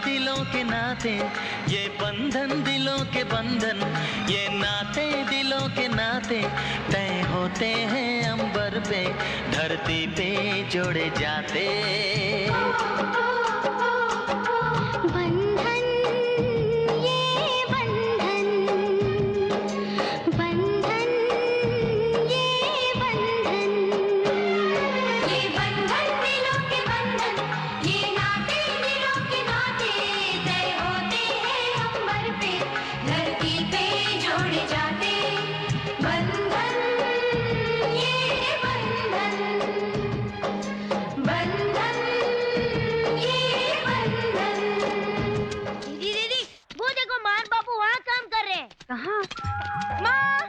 दिलों के नाते, ये बंधन दिलों के बंधन, ये नाते दिलों के नाते तय होते हैं अंबर पे, धरती पे जोड़े जाते। कहाँ? माँ,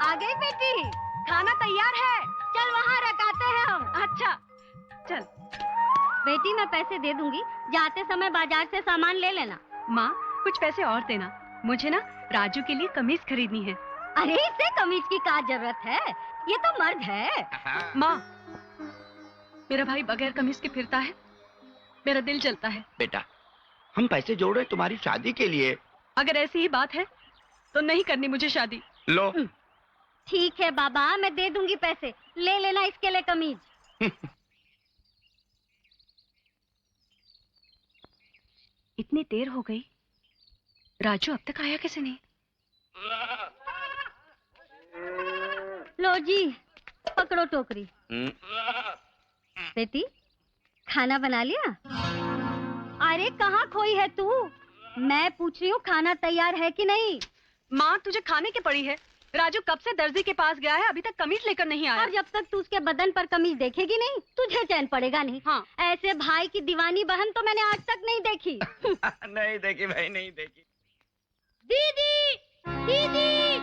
आ गई बेटी, खाना तैयार है, चल वहाँ रखाते हैं हम। अच्छा, चल। बेटी मैं पैसे दे दूंगी, जाते समय बाजार से सामान ले लेना। माँ, कुछ पैसे और देना, मुझे ना राजू के लिए कमीज खरीदनी है। अरे इसे कमीज की क्या जरूरत है, ये तो मर्द है। माँ, मेरा भाई बगैर कमीज के फिरता है, मेरा दिल जलता है। बेटा, हम पैसे जोड़ रहे तुम्हारी शादी के लिए। अगर ऐसी ही बात है तो नहीं करनी मुझे शादी। लो। ठीक है बाबा, मैं दे दूंगी पैसे, ले लेना इसके लिए कमीज। इतनी देर हो गई, राजू अब तक आया कैसे नहीं? लो जी, पकड़ो टोकरी। बेटी, खाना बना लिया? अरे कहाँ खोई है तू? मैं पूछ रही हूँ खाना तैयार है कि नहीं? माँ, तुझे खाने की पड़ी है। राजू कब से दर्जी के पास गया है, अभी तक कमीज लेकर नहीं आया। और जब तक तू उसके बदन पर कमीज देखेगी नहीं, तुझे चैन पड़ेगा नहीं। हाँ। ऐसे भाई की दीवानी बहन तो मैंने आज तक नहीं देखी। नहीं देखी भाई, नहीं देखी। दीदी, दीदी।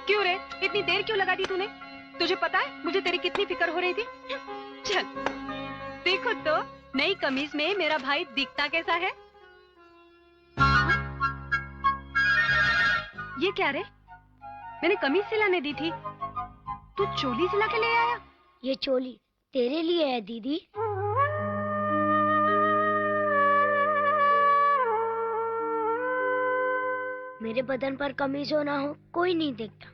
क्यों रे, इतनी देर क्यों लगा दी तूने? तुझे पता है मुझे तेरी कितनी फिक्र हो रही थी। चल देखो तो, नई कमीज में मेरा भाई दिखता कैसा है। ये क्या रे, मैंने कमीज सिलाने दी थी, तू चोली सिला के ले आया। ये चोली तेरे लिए है दीदी। मेरे बदन पर कमीज हो ना हो कोई नहीं देखता,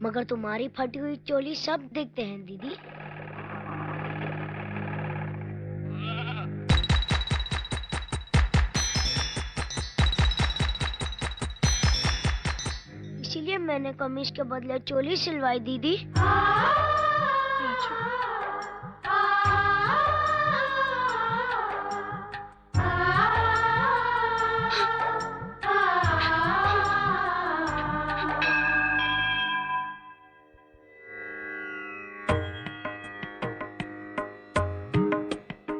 मगर तुम्हारी फटी हुई चोली सब देखते हैं दीदी। इसीलिए मैंने कमीज के बदले चोली सिलवाई दीदी।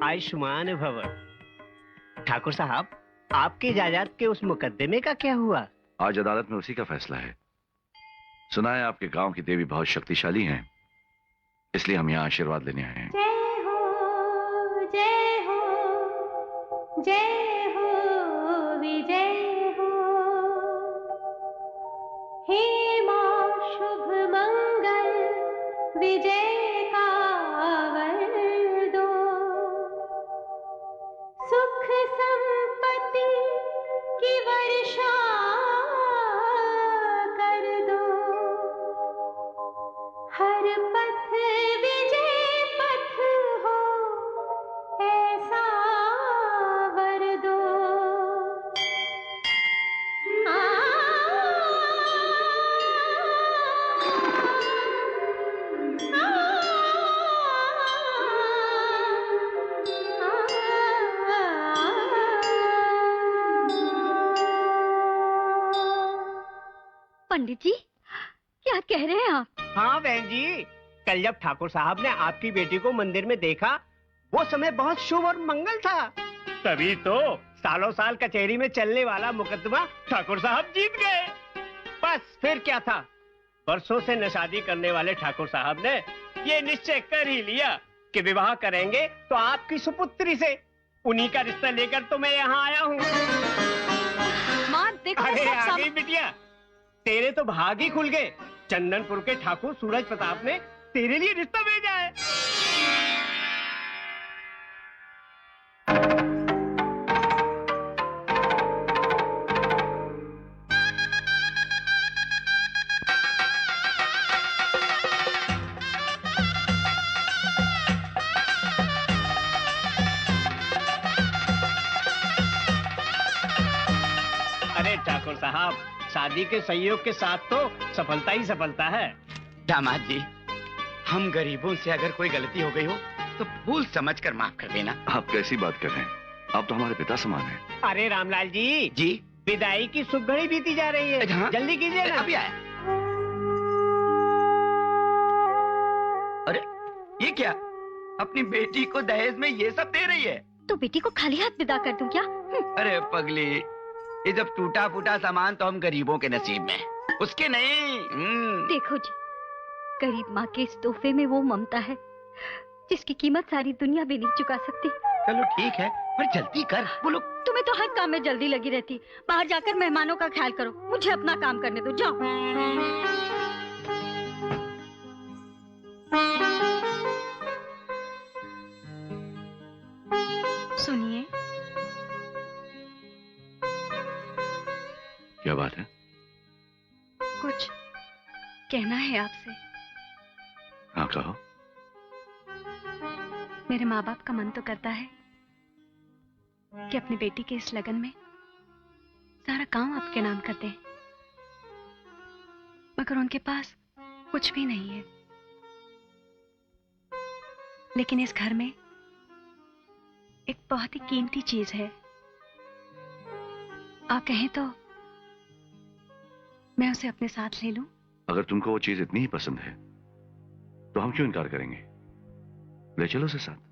आयुष्मान भव। ठाकुर साहब, आपकी जायदाद के उस मुकदमे का क्या हुआ? आज अदालत में उसी का फैसला है। सुना है आपके गांव की देवी बहुत शक्तिशाली हैं, इसलिए हम यहाँ आशीर्वाद लेने आए हैं। जय हो, जय हो, जय हो, विजय हो। हे मां शुभ मंगल, विजय का वर दो। सुख संपत्ति की वर्षा कर दो। हर पथ विजय पथ हो, ऐसा वर दो। पंडित जी, क्या कह रहे हैं आप? हाँ बहन जी, कल जब ठाकुर साहब ने आपकी बेटी को मंदिर में देखा, वो समय बहुत शुभ और मंगल था। तभी तो सालों साल कचहरी में चलने वाला मुकदमा ठाकुर साहब जीत गए। बस फिर क्या था, बरसों से नशादी करने वाले ठाकुर साहब ने ये निश्चय कर ही लिया कि विवाह करेंगे तो आपकी सुपुत्री से। उन्हीं का रिश्ता लेकर तो मैं यहाँ आया हूँ। माँ देखो, अरे सब आ गई बिटिया, तेरे तो भाग ही खुल गए। चंदनपुर के ठाकुर सूरज प्रताप ने तेरे लिए रिश्ता भेजा है। ठाकुर साहब, शादी के सहयोग के साथ तो सफलता ही सफलता है। दामाद जी, हम गरीबों से अगर कोई गलती हो गई हो तो भूल समझ कर माफ कर देना। आप कैसी बात कर रहे हैं? आप तो हमारे पिता समान हैं। अरे रामलाल जी, जी विदाई की शुभ घड़ी बीती जा रही है, हाँ? जल्दी कीजिए ना। अभी आया। अरे ये क्या, अपनी बेटी को दहेज में ये सब दे रही है? तो बेटी को खाली हाथ विदा कर दूं क्या? अरे पगली, ये जब टूटा फूटा सामान तो हम गरीबों के नसीब में, उसके नहीं। देखो जी, गरीब माँ के इस तोहफे में वो ममता है जिसकी कीमत सारी दुनिया भी नहीं चुका सकती। चलो ठीक है, पर जल्दी कर। बोलो। तुम्हें तो हर काम में जल्दी लगी रहती। बाहर जाकर मेहमानों का ख्याल करो, मुझे अपना काम करने दो, जाओ। सुनिए, क्या बात है? कुछ कहना है आपसे। हाँ कहो। मेरे माँ बाप का मन तो करता है कि अपनी बेटी के इस लगन में सारा काम आपके नाम कर दें, मगर उनके पास कुछ भी नहीं है। लेकिन इस घर में एक बहुत ही कीमती चीज है। आप कहें तो मैं उसे अपने साथ ले लूं? अगर तुमको वो चीज इतनी ही पसंद है तो हम क्यों इनकार करेंगे? ले चलो उसे साथ।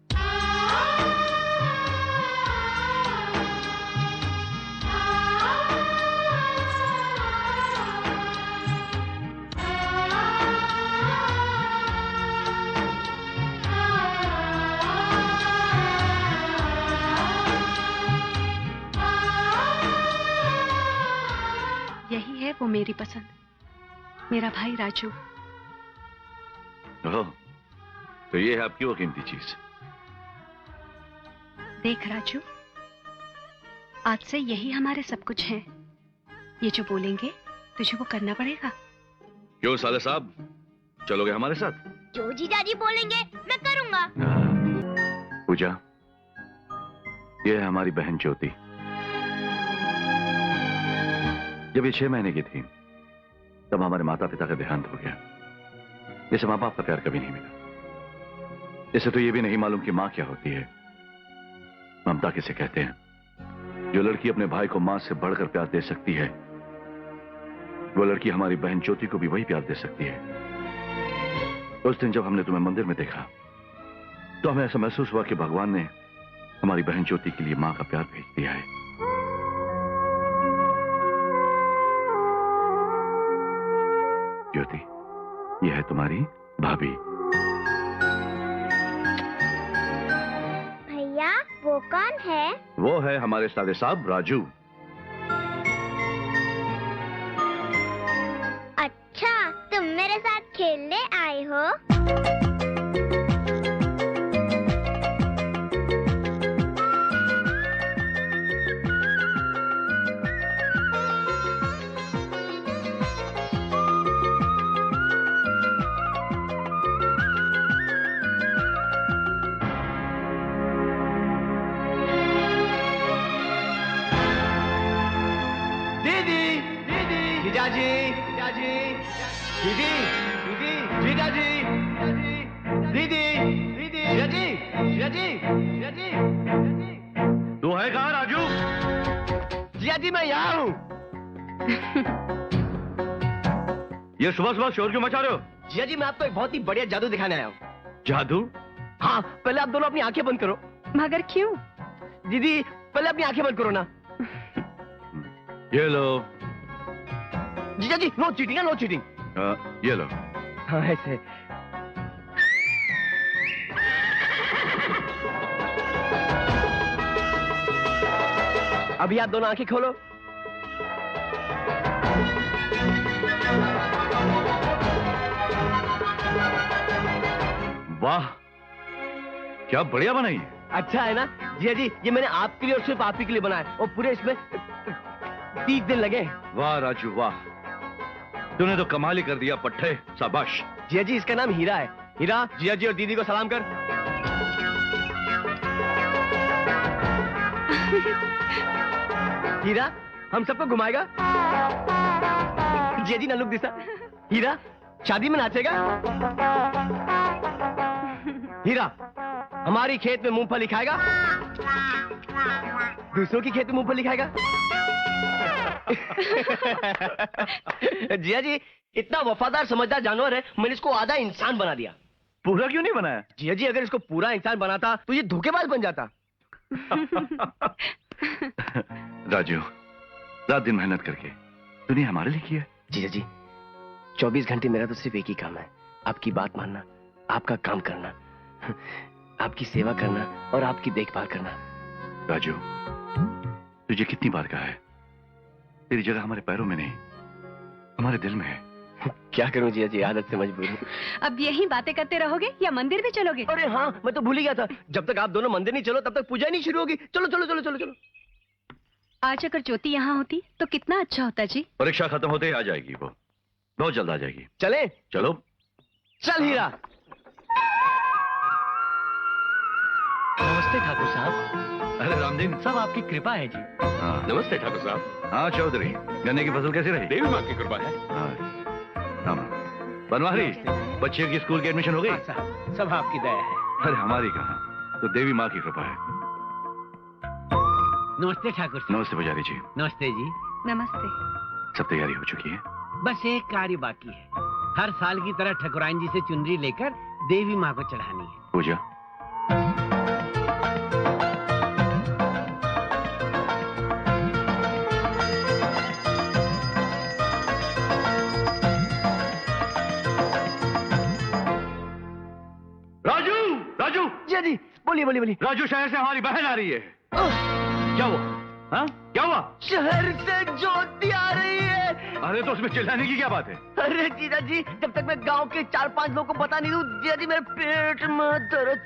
यही है वो मेरी पसंद, मेरा भाई राजू। ओह, तो ये है आपकी वो कीमती चीज। देख राजू, आज से यही हमारे सब कुछ हैं। ये जो बोलेंगे तुझे वो करना पड़ेगा। क्यों साले साहब, चलोगे हमारे साथ? जो जीजाजी बोलेंगे मैं करूँगा। पूजा, ये है हमारी बहन ज्योति। जब ये 6 महीने की थी तब हमारे माता पिता का देहांत हो गया। इसे माँ बाप का प्यार कभी नहीं मिला। इसे तो ये भी नहीं मालूम कि माँ क्या होती है, ममता किसे कहते हैं। जो लड़की अपने भाई को माँ से बढ़कर प्यार दे सकती है, वो लड़की हमारी बहन ज्योति को भी वही प्यार दे सकती है। उस दिन जब हमने तुम्हें मंदिर में देखा तो हमें ऐसा महसूस हुआ कि भगवान ने हमारी बहन ज्योति के लिए माँ का प्यार भेज दिया है। ज्योति, ये है तुम्हारी भाभी। भैया वो कौन है? वो है हमारे साले साहब राजू। अच्छा, तुम मेरे साथ खेलने आए हो? जीजाजी, जीजाजी, दीदी, दीदी, जीजाजी, दीदी, दीदी, जीजाजी, जीजाजी, जीजाजी, तू है कहाँ राजू? जीजाजी मैं यहाँ हूँ। ये सुबह सुबह शोर क्यों मचा रहे हो? जीजाजी मैं आपको एक बहुत ही बढ़िया जादू दिखाने आया हूँ। जादू? हाँ, पहले आप दोनों अपनी आंखें बंद करो। मगर क्यों? दीदी पहले अपनी आंखें बंद करो ना। ये लो। जीजाजी नो चीटिंग, नो चीटिंग। ये लो। हाँ ऐसे। अभी आप दोनों आंखें खोलो। वाह, क्या बढ़िया बनाई है। अच्छा है ना जीजाजी, ये मैंने आपके लिए और सिर्फ आप ही के लिए बनाया, और पूरे इसमें 30 दिन लगे। वाह राजू वाह, तूने तो कमाल ही कर दिया पट्टे, शाबाश। जीजाजी इसका नाम हीरा है। हीरा, जीजाजी और दीदी को सलाम कर। हीरा, हम सबको घुमाएगा। जिया जी नल्लुक दिसा। हीरा शादी में नाचेगा। हीरा हमारी खेत में मूंगफली खाएगा, दूसरों की खेत में मूंगफली खाएगा। जिया जी इतना वफादार समझदार जानवर है, मैंने इसको आधा इंसान बना दिया। पूरा क्यों नहीं बनाया? जिया जी अगर इसको पूरा इंसान बनाता तो ये धोखेबाज बन जाता। राजू, रात दिन मेहनत करके दुनिया हमारे लिए की है। जिया जी 24 घंटे मेरा तो सिर्फ एक ही काम है, आपकी बात मानना, आपका काम करना, आपकी सेवा करना और आपकी देखभाल करना। राजू, तुझे कितनी बार कहा है, तेरी जगह हमारे पैरों में नहीं, हमारे दिल में है। क्या करूं जिया जी, आदत से मजबूर हूं। अब यही बातें करते रहोगे या मंदिर भी चलोगे? अरे हाँ, मैं तो भूल ही गया था, जब तक आप दोनों मंदिर नहीं चलो तब तक पूजा नहीं शुरू होगी। चलो चलो चलो चलो चलो। आज अगर ज्योति यहाँ होती तो कितना अच्छा होता जी। परीक्षा खत्म होते ही आ जाएगी, वो बहुत जल्द आ जाएगी। चले? चलो। चल हीरा। नमस्ते ठाकुर साहब। अरे रामदीन, सब आपकी कृपा है जी। हाँ नमस्ते ठाकुर साहब। हाँ चौधरी, गन्ने की फसल कैसी रही? देवी माँ की कृपा है। हाँ, बनवारी, बच्चे की स्कूल की एडमिशन हो गई? सब आपकी दया है। अरे हमारी कहाँ, तो देवी माँ की कृपा है। नमस्ते ठाकुर साहब। नमस्ते पुजारी जी। नमस्ते जी। नमस्ते। सब तैयारी हो चुकी है? बस एक कार्य बाकी है, हर साल की तरह ठकुराइन जी से चुनरी लेकर देवी माँ को चढ़ानी है। पूजा। राजू, राजू, जिया जी बोलिए बोलिए बोलिए। राजू, शहर से हमारी बहन आ रही है। क्या हुआ? हाँ, क्या हुआ? शहर से ज्योति आ रही है। अरे तो उसमें चिल्लाने की क्या बात है? अरे जीजा जी, जब तक मैं गांव के 4-5 लोगों को बता नहीं दूं, जिया जी मेरे पेट में दर्द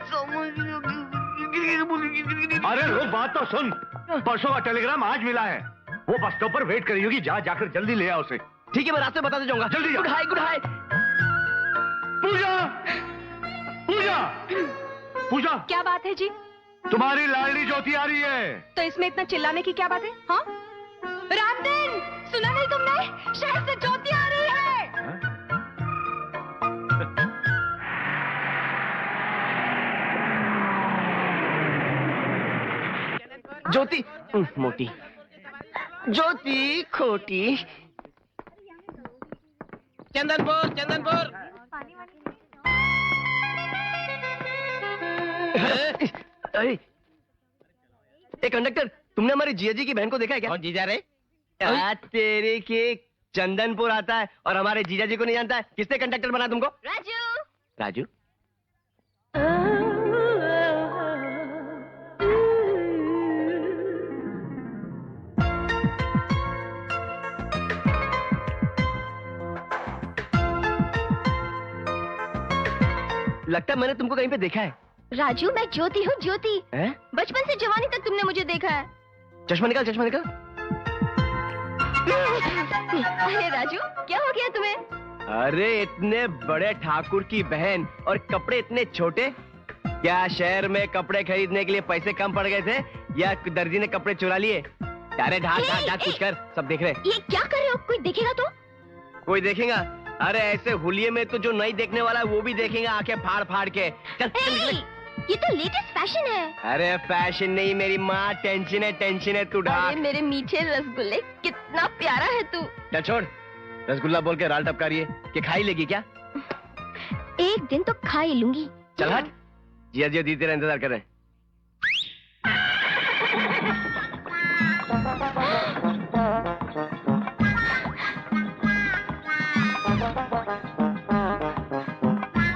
अरे रुक, बात तो सुन। परसों का टेलीग्राम आज मिला है, वो बस स्टॉप पर वेट कर रही होगी, जा जाकर जल्दी ले आओ उसे। ठीक है, मैं रास्ते बताते जाऊंगा। जल्दी जा। गुड हाय गुड हाय। पूजा, पूजा, पूजा, क्या बात है जी? तुम्हारी लाडली ज्योति आ रही है। तो इसमें इतना चिल्लाने की क्या बात है? हाँ, रामदीन, सुना नहीं तुमने? शहर से ज्योति आ रही है। ज्योति मोटी, ज्योति खोटी। चंदनपुर, चंदनपुर। अरे कंडक्टर, तुमने हमारी जिया जी की बहन को देखा है क्या? कौन जीजा रे? तेरे के चंदनपुर आता है और हमारे जीजा जी को नहीं जानता है। किसने कंडक्टर बना तुमको? राजू। राजू। लगता है मैंने तुमको कहीं पे देखा है। राजू, मैं ज्योति हूँ, ज्योति। हैं? बचपन से जवानी तक तुमने मुझे देखा है। चश्मा निकाल, चश्मा निकाल। अरे राजू, क्या हो गया तुम्हें? अरे इतने बड़े ठाकुर की बहन और कपड़े इतने छोटे। क्या शहर में कपड़े खरीदने के लिए पैसे कम पड़ गए थे या दर्जी ने कपड़े चुरा लिए? अरे ढाक ढाक ढाक कुछ कर, सब देख रहे। ये क्या कर रहे हो? कोई देखेगा तो? कोई देखेगा? अरे ऐसे हुलिये में तो जो नहीं देखने वाला है वो भी देखेगा आंखें फाड़ फाड़ के। चल, चल, चल। ये तो लेटेस्ट फैशन है। अरे फैशन नहीं मेरी माँ, टेंशन है तू ढाक। अरे मेरे मीठे रसगुल्ले, कितना प्यारा है तू। चल छोड़, रसगुल्ला बोल के राल टपका रही है कि खाई लेगी क्या? एक दिन तो खा ही लूंगी। चल हट, जिया जिया दी तेरा इंतजार कर रहे हैं।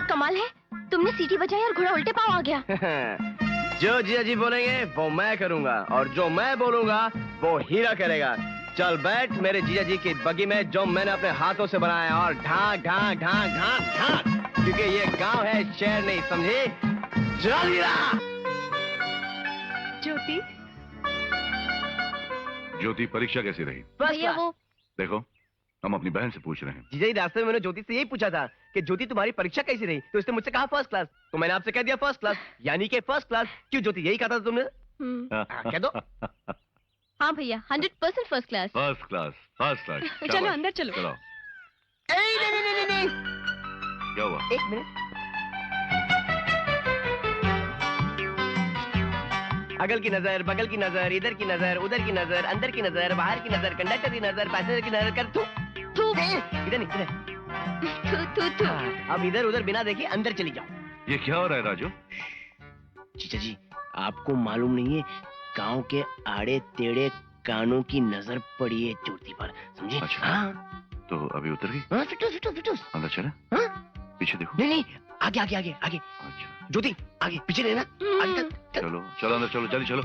कमाल है, तुमने सीटी बजाई और घोड़ा उल्टे पाँव आ गया। जो जिया जी बोलेंगे वो मैं करूंगा और जो मैं बोलूंगा वो हीरा करेगा। चल बैठ मेरे जिया जी की बगी में जो मैंने अपने हाथों से बनाया है और ढाक ढाक ढाक ढाक ढाक, क्योंकि ये गांव है, शहर नहीं, समझे? चल हीरा। ज्योति, ज्योति, परीक्षा कैसी रही? भैया वो देखो, हम अपनी बहन से पूछ रहे हैं। जीजा जी रास्ते में मैंने ज्योति से यही पूछा था कि ज्योति तुम्हारी परीक्षा कैसी रही, तो इसने मुझसे कहा फर्स्ट क्लास, तो मैंने आपसे कह दिया फर्स्ट क्लास, यानी कि फर्स्ट क्लास। क्यों ज्योति, यही कहा था तुमने? कह दो। हाँ भैया 100% first class. First class, first class. चलो अंदर चलो। चलो। नहीं, क्या हुआ? एक मिनट। अगल की नजर, बगल की नजर, इधर की नजर, उधर की नजर, अंदर की नजर, बाहर की नजर, कंडक्टर की नजर, पैसेंजर की नजर कर तू इधर नहीं, इधर। तू हाँ, अब इधर उधर बिना देखे अंदर चली जाओ। ये क्या हो रहा है राजू? जीजा जी, आपको मालूम नहीं है, गांव के आड़े टेढ़े कानों की नजर पड़ी है ज्योति पर, समझे? अच्छा। हाँ, तो अभी उतर गई? हाँ, फिटूस। अंदर चले? हाँ? पीछे देखो। नहीं, आगे। अच्छा, ज्योति, आगे, पीछे रहना। आगे तक। चलो चलो अंदर चलो, जल्दी चलो।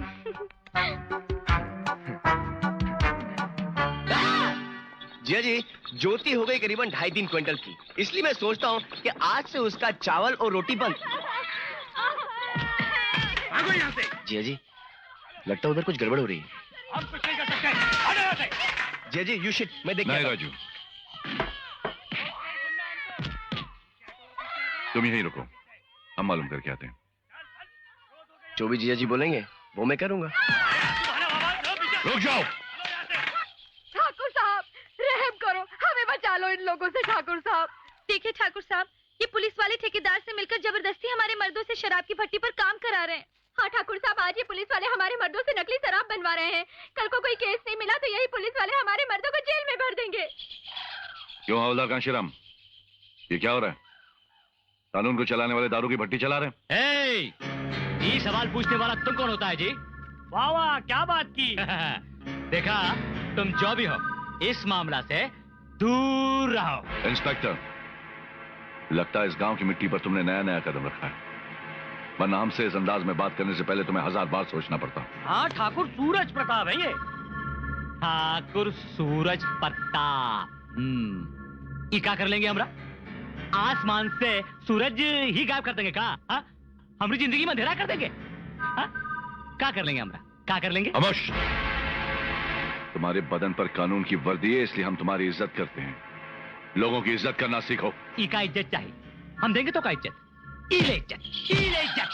जिया जी, ज्योति हो गई करीबन 2.5-3 क्विंटल की, इसलिए मैं सोचता हूँ कि आज से उसका चावल और रोटी बंद। भागो यहाँ से। जिया जी, लगता है उधर कुछ गड़बड़ हो रही है। हम कुछ नहीं कर सकते। हटो यहाँ से। जिया जी, यू शिट, मैं देख के नहीं आता हूं। राजू, तुम यहीं रुको, हम मालूम करके आते हैं। जो भी जिया जी बोलेंगे वो मैं करूंगा। रुक जाओ। ठाकुर साहब, रहम करो, हमें बचा लो इन लोगों से। ठाकुर साहब, देखिए ठाकुर साहब, ये पुलिस वाले ठेकेदार से मिलकर जबरदस्ती हमारे मर्दों से शराब की भट्टी पर काम करा रहे हैं। हाँ ठाकुर साहब, आज ये पुलिस वाले हमारे मर्दों से नकली शराब बनवा रहे हैं। कल को कोई केस नहीं मिला तो यही पुलिस वाले हमारे मर्दों को जेल में भर देंगे। क्यों हवलदार कांशीराम, ये क्या हो रहा है? कानून को चलाने वाले दारू की भट्टी चला रहे हैं? ये सवाल पूछने वाला तुम कौन होता है जी? वाह वाह, क्या बात की। देखा, तुम जो भी हो, इस मामला से दूर रहो। इंस्पेक्टर, लगता है इस गांव की मिट्टी पर तुमने नया नया कदम रखा है, वरना हमसे इस अंदाज में बात करने से पहले तुम्हें 1000 बार सोचना पड़ता। हाँ, ठाकुर सूरज प्रताप है ये। ठाकुर सूरज प्रताप। ये क्या कर लेंगे हमरा? आसमान से सूरज ही गायब कर देंगे का? हाँ? हमारी जिंदगी में अंधेरा कर देंगे? हाँ? क्या कर लेंगे हमरा? क्या कर लेंगे? खामोश। तुम्हारे बदन पर कानून की वर्दी है, इसलिए हम तुम्हारी इज्जत करते हैं। लोगों की इज्जत करना सीखो। ई का इज्जत चाहिए, हम देंगे तो का इज्जत? ई ले इज्जत, ई ले इज्जत।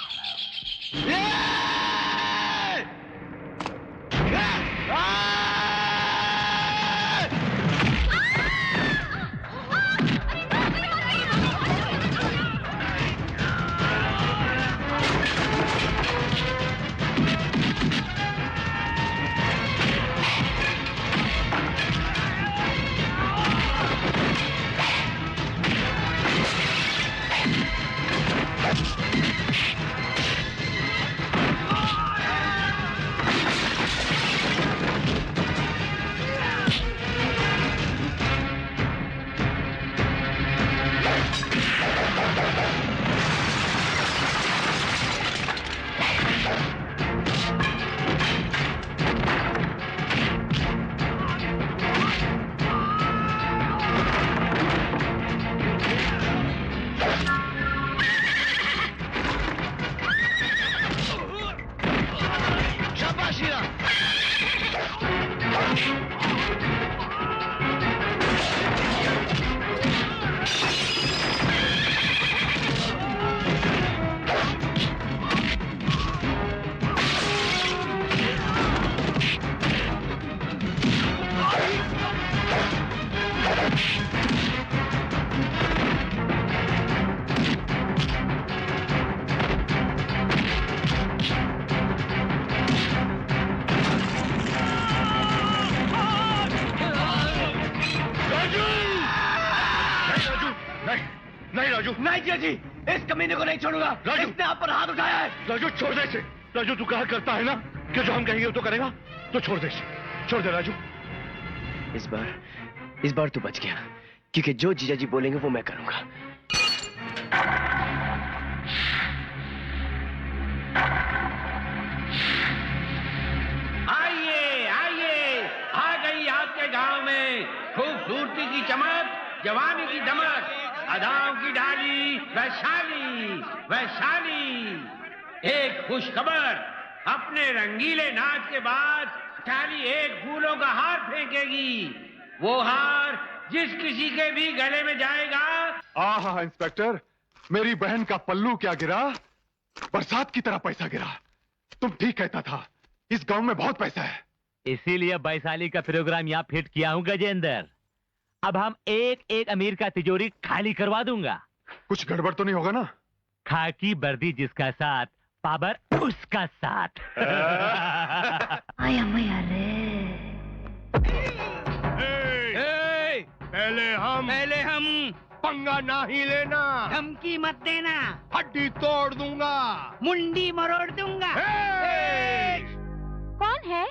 नहीं राजू, नहीं जिया जी, इस कमीने को नहीं छोड़ूंगा। राजू, इसने आप पर हाथ उठाया है। राजू छोड़ दे इसे। राजू तू कहा करता है ना कि जो हम कहेंगे वो तो करेगा, तो छोड़ दे इसे, छोड़ दे राजू। इस बार तू बच गया, क्योंकि जो जीजा जी बोलेंगे वो मैं करूंगा। आइए आइए, आ गई आपके गांव में खूबसूरती की चमक, जवानी की दमक, अदाओं की ढाली, वैशाली वैशाली। एक खुशखबर, अपने रंगीले नाच के बाद खाली एक फूलों का हार फेंकेगी। वो हार जिस किसी के भी गले में जाएगा। आहा इंस्पेक्टर, मेरी बहन का पल्लू क्या गिरा, बरसात की तरह पैसा गिरा। तुम ठीक कहता था, इस गांव में बहुत पैसा है, इसीलिए वैशाली का प्रोग्राम यहाँ फिट किया हूँ गजेंद्र। अब हम एक एक अमीर का तिजोरी खाली करवा दूंगा। कुछ गड़बड़ तो नहीं होगा ना? खाकी वर्दी जिसका साथ, पावर उसका साथ। आया मैया रे। पहले हम पंगा ना ही लेना, धमकी मत देना, हड्डी तोड़ दूंगा, मुंडी मरोड़ दूंगा। कौन है?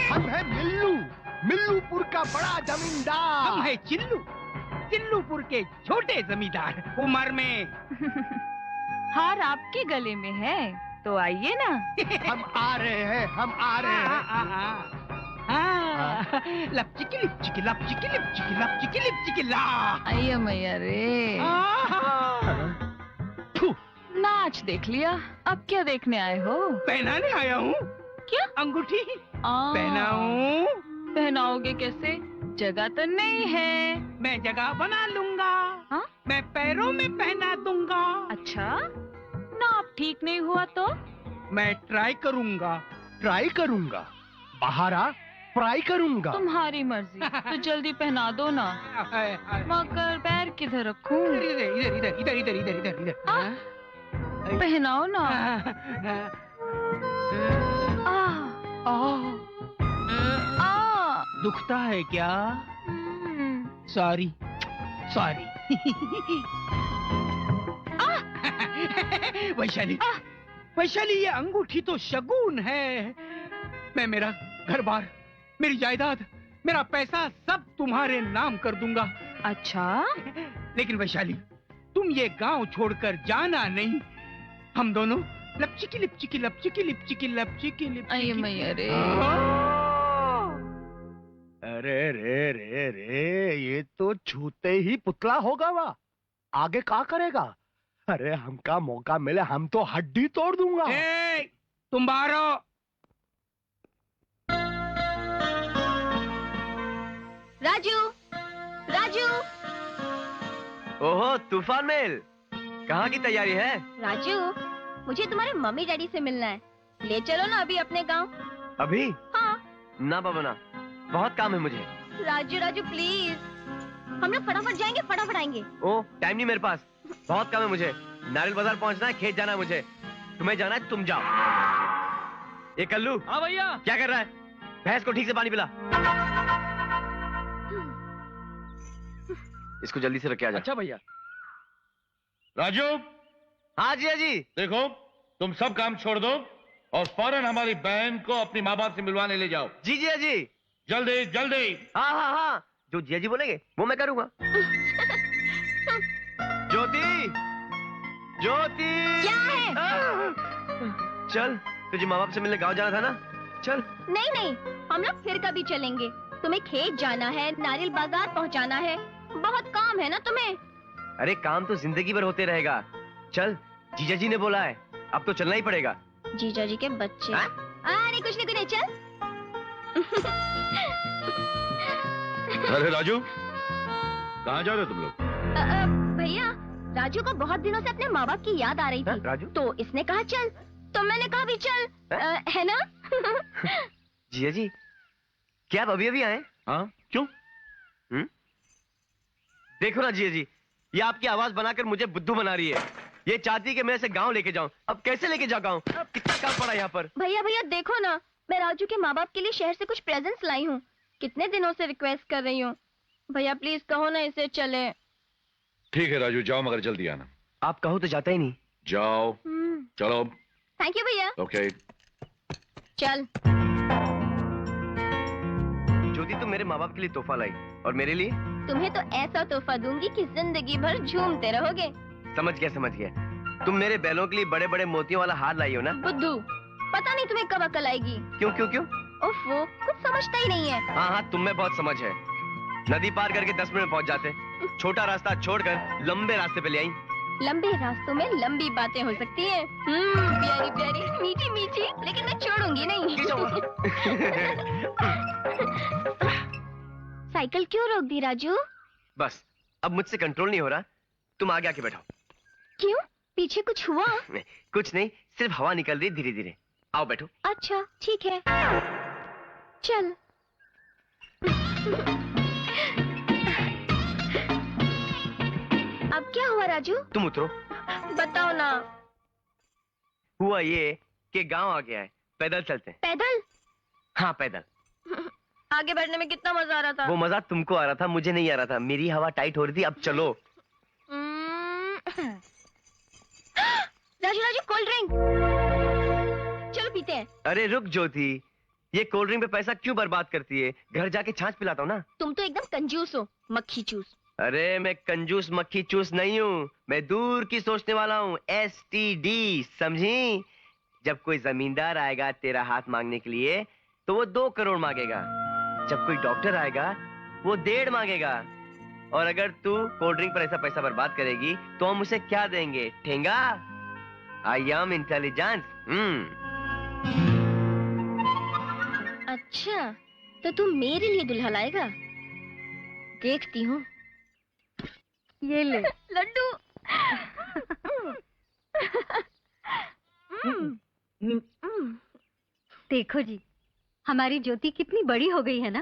हम है मिल्लू, मिल्लूपुर का बड़ा जमींदार। हम है चिल्लू, चिल्लूपुर के छोटे जमींदार। उम्र में हार आपके गले में है तो आइए ना। हम आ रहे हैं, हम आ रहे हैं। लपचिकी लिपचिकी लपचिकी लिपचिकी लपचिकी लिपचिकी ला। आइए मैया रे। नाच देख लिया, अब क्या देखने आए हो? पहनाने आया हूँ। क्या? अंगूठी पहनाऊं? पहनाओगे कैसे? जगह तो नहीं है। मैं जगह बना लूंगा। हाँ? मैं पैरों में पहना दूंगा। अच्छा, नाप ठीक नहीं हुआ तो? मैं ट्राई करूंगा, ट्राई करूंगा। बाहर आ, फ्राई करूंगा। तुम्हारी मर्जी। तो जल्दी पहना दो ना। मगर पैर किधर रखूं? इधर इधर इधर इधर इधर इधर इधर इधर। पहनाओ ना। दुखता है क्या? Sorry sorry. वैशाली, वैशाली, ये अंगूठी तो शगुन है। मैं मेरा घर बार, मेरी जायदाद, मेरा पैसा सब तुम्हारे नाम कर दूंगा। अच्छा? लेकिन वैशाली, तुम ये गांव छोड़कर जाना नहीं। हम दोनों लपचिकी लिपचिकी लपचिकी लिपचिकी लपचिकी लिपचिकी। मैया रे। अरे रे रे रे, ये तो छूते ही पुतला होगा। वा आगे क्या करेगा? अरे हमका मौका मिले हम तो हड्डी तोड़ दूंगा। तुम बाहर हो। राजू, राजू। ओहो, तूफान मेल, कहाँ की तैयारी है? राजू, मुझे तुम्हारे मम्मी डैडी से मिलना है। ले चलो ना अभी अपने गांव। अभी? हाँ। ना बाबा ना, बहुत काम है मुझे। राजू, राजू प्लीज, हम लोग फटाफट जाएंगे, फटाफट आएंगे। ओ, टाइम नहीं मेरे पास, बहुत काम है मुझे। नारियल बाजार पहुंचना है, खेत जाना है मुझे। तुम्हें जाना है, तुम जाओ। ये कल्लू। हाँ भैया। क्या कर रहा है? भैंस को ठीक से पानी पिला। इसको जल्दी से रख के आ जा। अच्छा भैया। राजू। हाँ जी, हाँ जी। देखो, तुम सब काम छोड़ दो और फौरन हमारी बहन को अपनी माँ बाप से मिलवाने ले जाओ। जी जी, हाँ जी। जल्दी जल्दी। हाँ हाँ हाँ, जो जिया जी बोलेंगे वो मैं करूंगा। ज्योति, ज्योति। क्या है? चल, तुझे माँ बाप से मिलने गाँव जाना था ना, चल। नहीं नहीं, हम लोग फिर कभी चलेंगे। तुम्हें खेत जाना है, नारियल बाजार पहुंचाना है, बहुत काम है ना तुम्हें। अरे काम तो जिंदगी भर होते रहेगा। चल, जीजा जी ने बोला है, अब तो चलना ही पड़ेगा। जीजा जी के बच्चे। अरे कुछ नहीं, चल। अरे राजू, कहाँ जा रहे हो तुम लोग? भैया, राजू को बहुत दिनों से अपने माँ बाप की याद आ रही थी। राजू? तो इसने कहा चल, तो मैंने कहा भी चल। है ना? जीजा जी, क्या आप अभी अभी आए? हाँ, क्यों? देखो ना जीजा जी, ये आपकी आवाज बनाकर मुझे बुद्धू बना रही है। ये चाहती कि मैं इसे गांव लेके जाऊं। अब कैसे लेके जा गांव? कितना काम पड़ा यहाँ पर। भैया भैया देखो ना, मैं राजू के माँ बाप के लिए शहर से कुछ प्रेजेंट्स लाई हूँ। कितने दिनों से रिक्वेस्ट कर रही हूँ। भैया प्लीज कहो ना इसे चले। ठीक है राजू, जाओ मगर जल्दी आना। आप कहो तो जाता ही नहीं। जाओ। चलो। थैंक यू भैया। ओके। चल। ज्योति, तुम मेरे माँ बाप के लिए तोहफा लाई और मेरे लिए? तुम्हें तो ऐसा तोहफा दूंगी कि जिंदगी भर झूमते रहोगे। समझ गया समझ गया। तुम मेरे बैलों के लिए बड़े बड़े मोतियों वाला हार लाई हो ना? बुद्धू, पता नहीं तुम्हें कब अकल आएगी। क्यों क्यों क्यों? ओफो, कुछ समझता ही नहीं है। हाँ हाँ, तुम में बहुत समझ है। नदी पार करके 10 मिनट में पहुंच जाते। छोटा रास्ता छोड़कर लंबे रास्ते पे ले आई। लंबे रास्तों में लंबी बातें हो सकती हैं। प्यारी प्यारी, मीठी मीठी, लेकिन मैं छोड़ूंगी नहीं। साइकिल क्यों रोक दी राजू? बस, अब मुझसे कंट्रोल नहीं हो रहा। तुम आगे आके बैठो। क्यों? पीछे कुछ हुआ? कुछ नहीं, सिर्फ हवा निकल रही धीरे धीरे। आओ बैठो। अच्छा ठीक है। चल। अब क्या हुआ राजू? तुम उतरो। बताओ ना। हुआ ये कि गांव आ गया है, पैदल चलते हैं। पैदल? हाँ पैदल। आगे बढ़ने में कितना मजा आ रहा था। वो मजा तुमको आ रहा था, मुझे नहीं आ रहा था। मेरी हवा टाइट हो रही थी। अब चलो। राजू राजू कोल्ड ड्रिंक, चलो पीते हैं। अरे रुक ज्योति, ये कोल्ड ड्रिंक पे पैसा क्यों बर्बाद करती है? घर जाके छाछ पिलाता हूँ ना। तुम तो एकदम कंजूस हो, मक्खी चूस। अरे मैं कंजूस मक्खी चूस नहीं हूँ, मैं दूर की सोचने वाला हूँ। STD, समझी? जब कोई जमींदार आएगा तेरा हाथ मांगने के लिए तो वो 2 करोड़ मांगेगा। जब कोई डॉक्टर आएगा वो 1.5 मांगेगा। और अगर तू कोल्ड ड्रिंक पर ऐसा पैसा बर्बाद करेगी तो हम उसे क्या देंगे? ठेंगा? I am intelligent. अच्छा, तो तू मेरे लिए दुल्हा लाएगा? देखती हूँ। ये ले। लड्डू। देखो जी, हमारी ज्योति कितनी बड़ी हो गई है ना।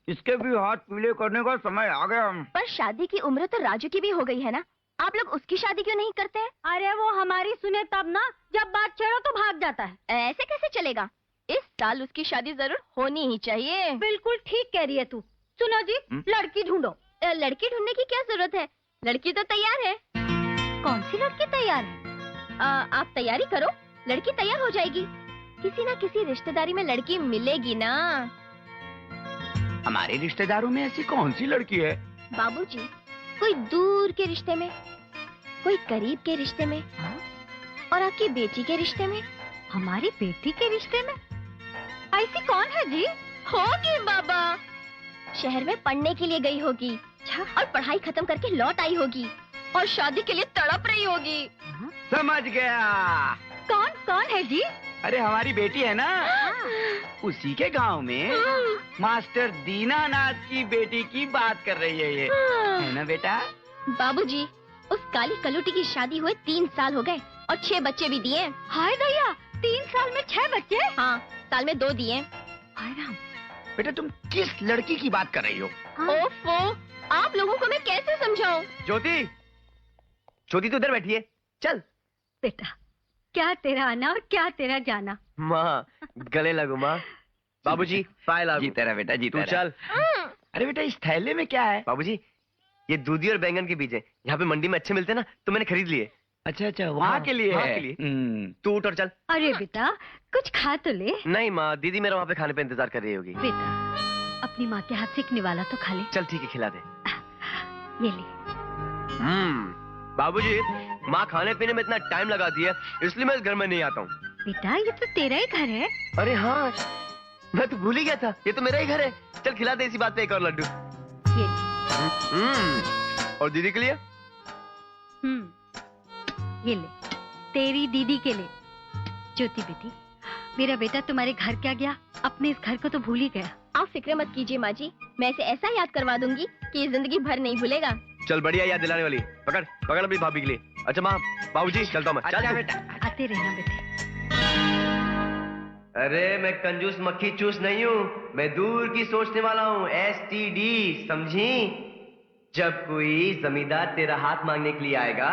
इसके भी हाथ पीले करने का समय आ गया। पर शादी की उम्र तो राजू की भी हो गई है ना, आप लोग उसकी शादी क्यों नहीं करते हैं? अरे वो हमारी सुने तब ना, जब बात छेड़ो तो भाग जाता है। ऐसे कैसे चलेगा? इस साल उसकी शादी जरूर होनी ही चाहिए। बिल्कुल ठीक कह रही है तू। सुनो जी, लड़की ढूंढो। लड़की ढूंढने की क्या जरूरत है, लड़की तो तैयार है। कौन सी लड़की तैयार है? आप तैयारी करो, लड़की तैयार हो जाएगी। किसी ना किसी रिश्तेदारी में लड़की मिलेगी ना। हमारे रिश्तेदारों में ऐसी कौन सी लड़की है? बाबूजी, कोई दूर के रिश्ते में, कोई करीब के रिश्ते में, और आपकी बेटी के रिश्ते में। हमारी बेटी के रिश्ते में ऐसी कौन है जी? होगी बाबा, शहर में पढ़ने के लिए गई होगी और पढ़ाई खत्म करके लौट आई होगी और शादी के लिए तड़प रही होगी। समझ गया। कौन कौन है जी? अरे हमारी बेटी है ना, उसी के गांव में मास्टर दीनानाथ की बेटी की बात कर रही है ये, है ना बेटा? बाबूजी, उस काली कलूटी की शादी हुए 3 साल हो गए और 6 बच्चे भी दिए। हाय दैया, 3 साल में 6 बच्चे? हाँ, साल में 2 दिए। हाय राम। बेटा तुम किस लड़की की बात कर रही हो? ओफो, आप लोगों को मैं कैसे समझाऊं? ज्योति, ज्योति तो उधर बैठी है, चल। बेटा, क्या तेरा आना और क्या तेरा जाना। माँ, गले लगो माँ। बाबूजी, पाए लागू। जीता रहा बेटा, जीता तू चल। अरे बेटा इस थैले में क्या है? बाबूजी, ये दूधी और बैंगन के बीज है, यहाँ पे मंडी में अच्छे मिलते हैं ना, तो मैंने खरीद लिए। अच्छा अच्छा, वहाँ के लिए है। तू उठ और चल। अरे बेटा, कुछ खा तो ले। नहीं माँ, दीदी मेरा वहाँ पे खाने पे इंतजार कर रही होगी। बेटा, अपनी माँ के हाथ से एक निवाला तो खा ले। चल ठीक है, खिला दे। ये ले। बाबूजी, माँ खाने पीने में इतना टाइम लगाती है, इसलिए मैं इस घर में नहीं आता हूँ। बेटा, ये तो तेरा ही घर है। अरे हाँ, मैं तो भूल ही गया था, ये तो मेरा ही घर है। चल खिला दे इसी बात पे एक और लड्डू। ये और दीदी के लिए? ये ले, तेरी दीदी के लिए। ज्योति बेटी, मेरा बेटा तुम्हारे घर क्या गया, अपने इस घर को तो भूल ही गया। आप फिक्र मत कीजिए माँ जी, मैं इसे ऐसा याद करवा दूंगी कि ये जिंदगी भर नहीं भूलेगा। चल बढ़िया याद दिलाने वाली। पकड़ पकड़ अपनी भाभी के लिए। अच्छा माँ, बाबूजी चलता हूँ मैं। चल बेटा, आते रहना बेटे। अरे मैं कंजूस मक्खी चूस नहीं हूँ, मैं दूर की सोचने वाला हूँ। STD, समझी? जब कोई जमींदार तेरा हाथ मांगने के लिए आएगा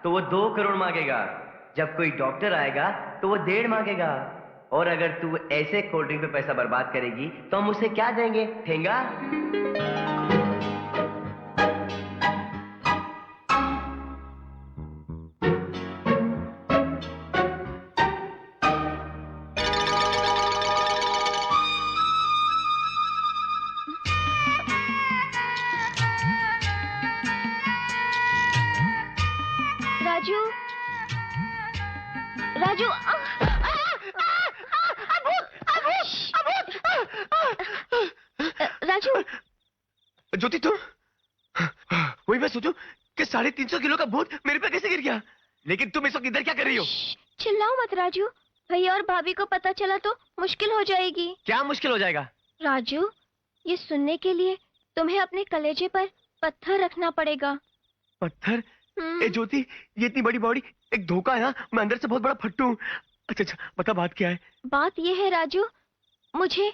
तो वो 2 करोड़ मांगेगा। जब कोई डॉक्टर आएगा तो वो 1.5 मांगेगा। और अगर तू ऐसे कोल्ड ड्रिंक पे पैसा बर्बाद करेगी तो हम उसे क्या देंगे? ठेंगा? राजू, राजू, राजू। ज्योति तुम? वही मैं सोचूं कि 350 किलो का भूत मेरे पे कैसे गिर गया। लेकिन तुम इस वक्त इधर क्या कर रही हो? चिल्लाओ मत राजू, भैया और भाभी को पता चला तो मुश्किल हो जाएगी। क्या मुश्किल हो जाएगा? राजू, ये सुनने के लिए तुम्हें अपने कलेजे पर पत्थर रखना पड़ेगा। पत्थर? ए ज्योति, ये इतनी बड़ी बॉडी एक धोखा है। मैं अंदर से बहुत बड़ा फट्टू हूँ। अच्छा अच्छा, बता बात क्या है? बात ये है राजू, मुझे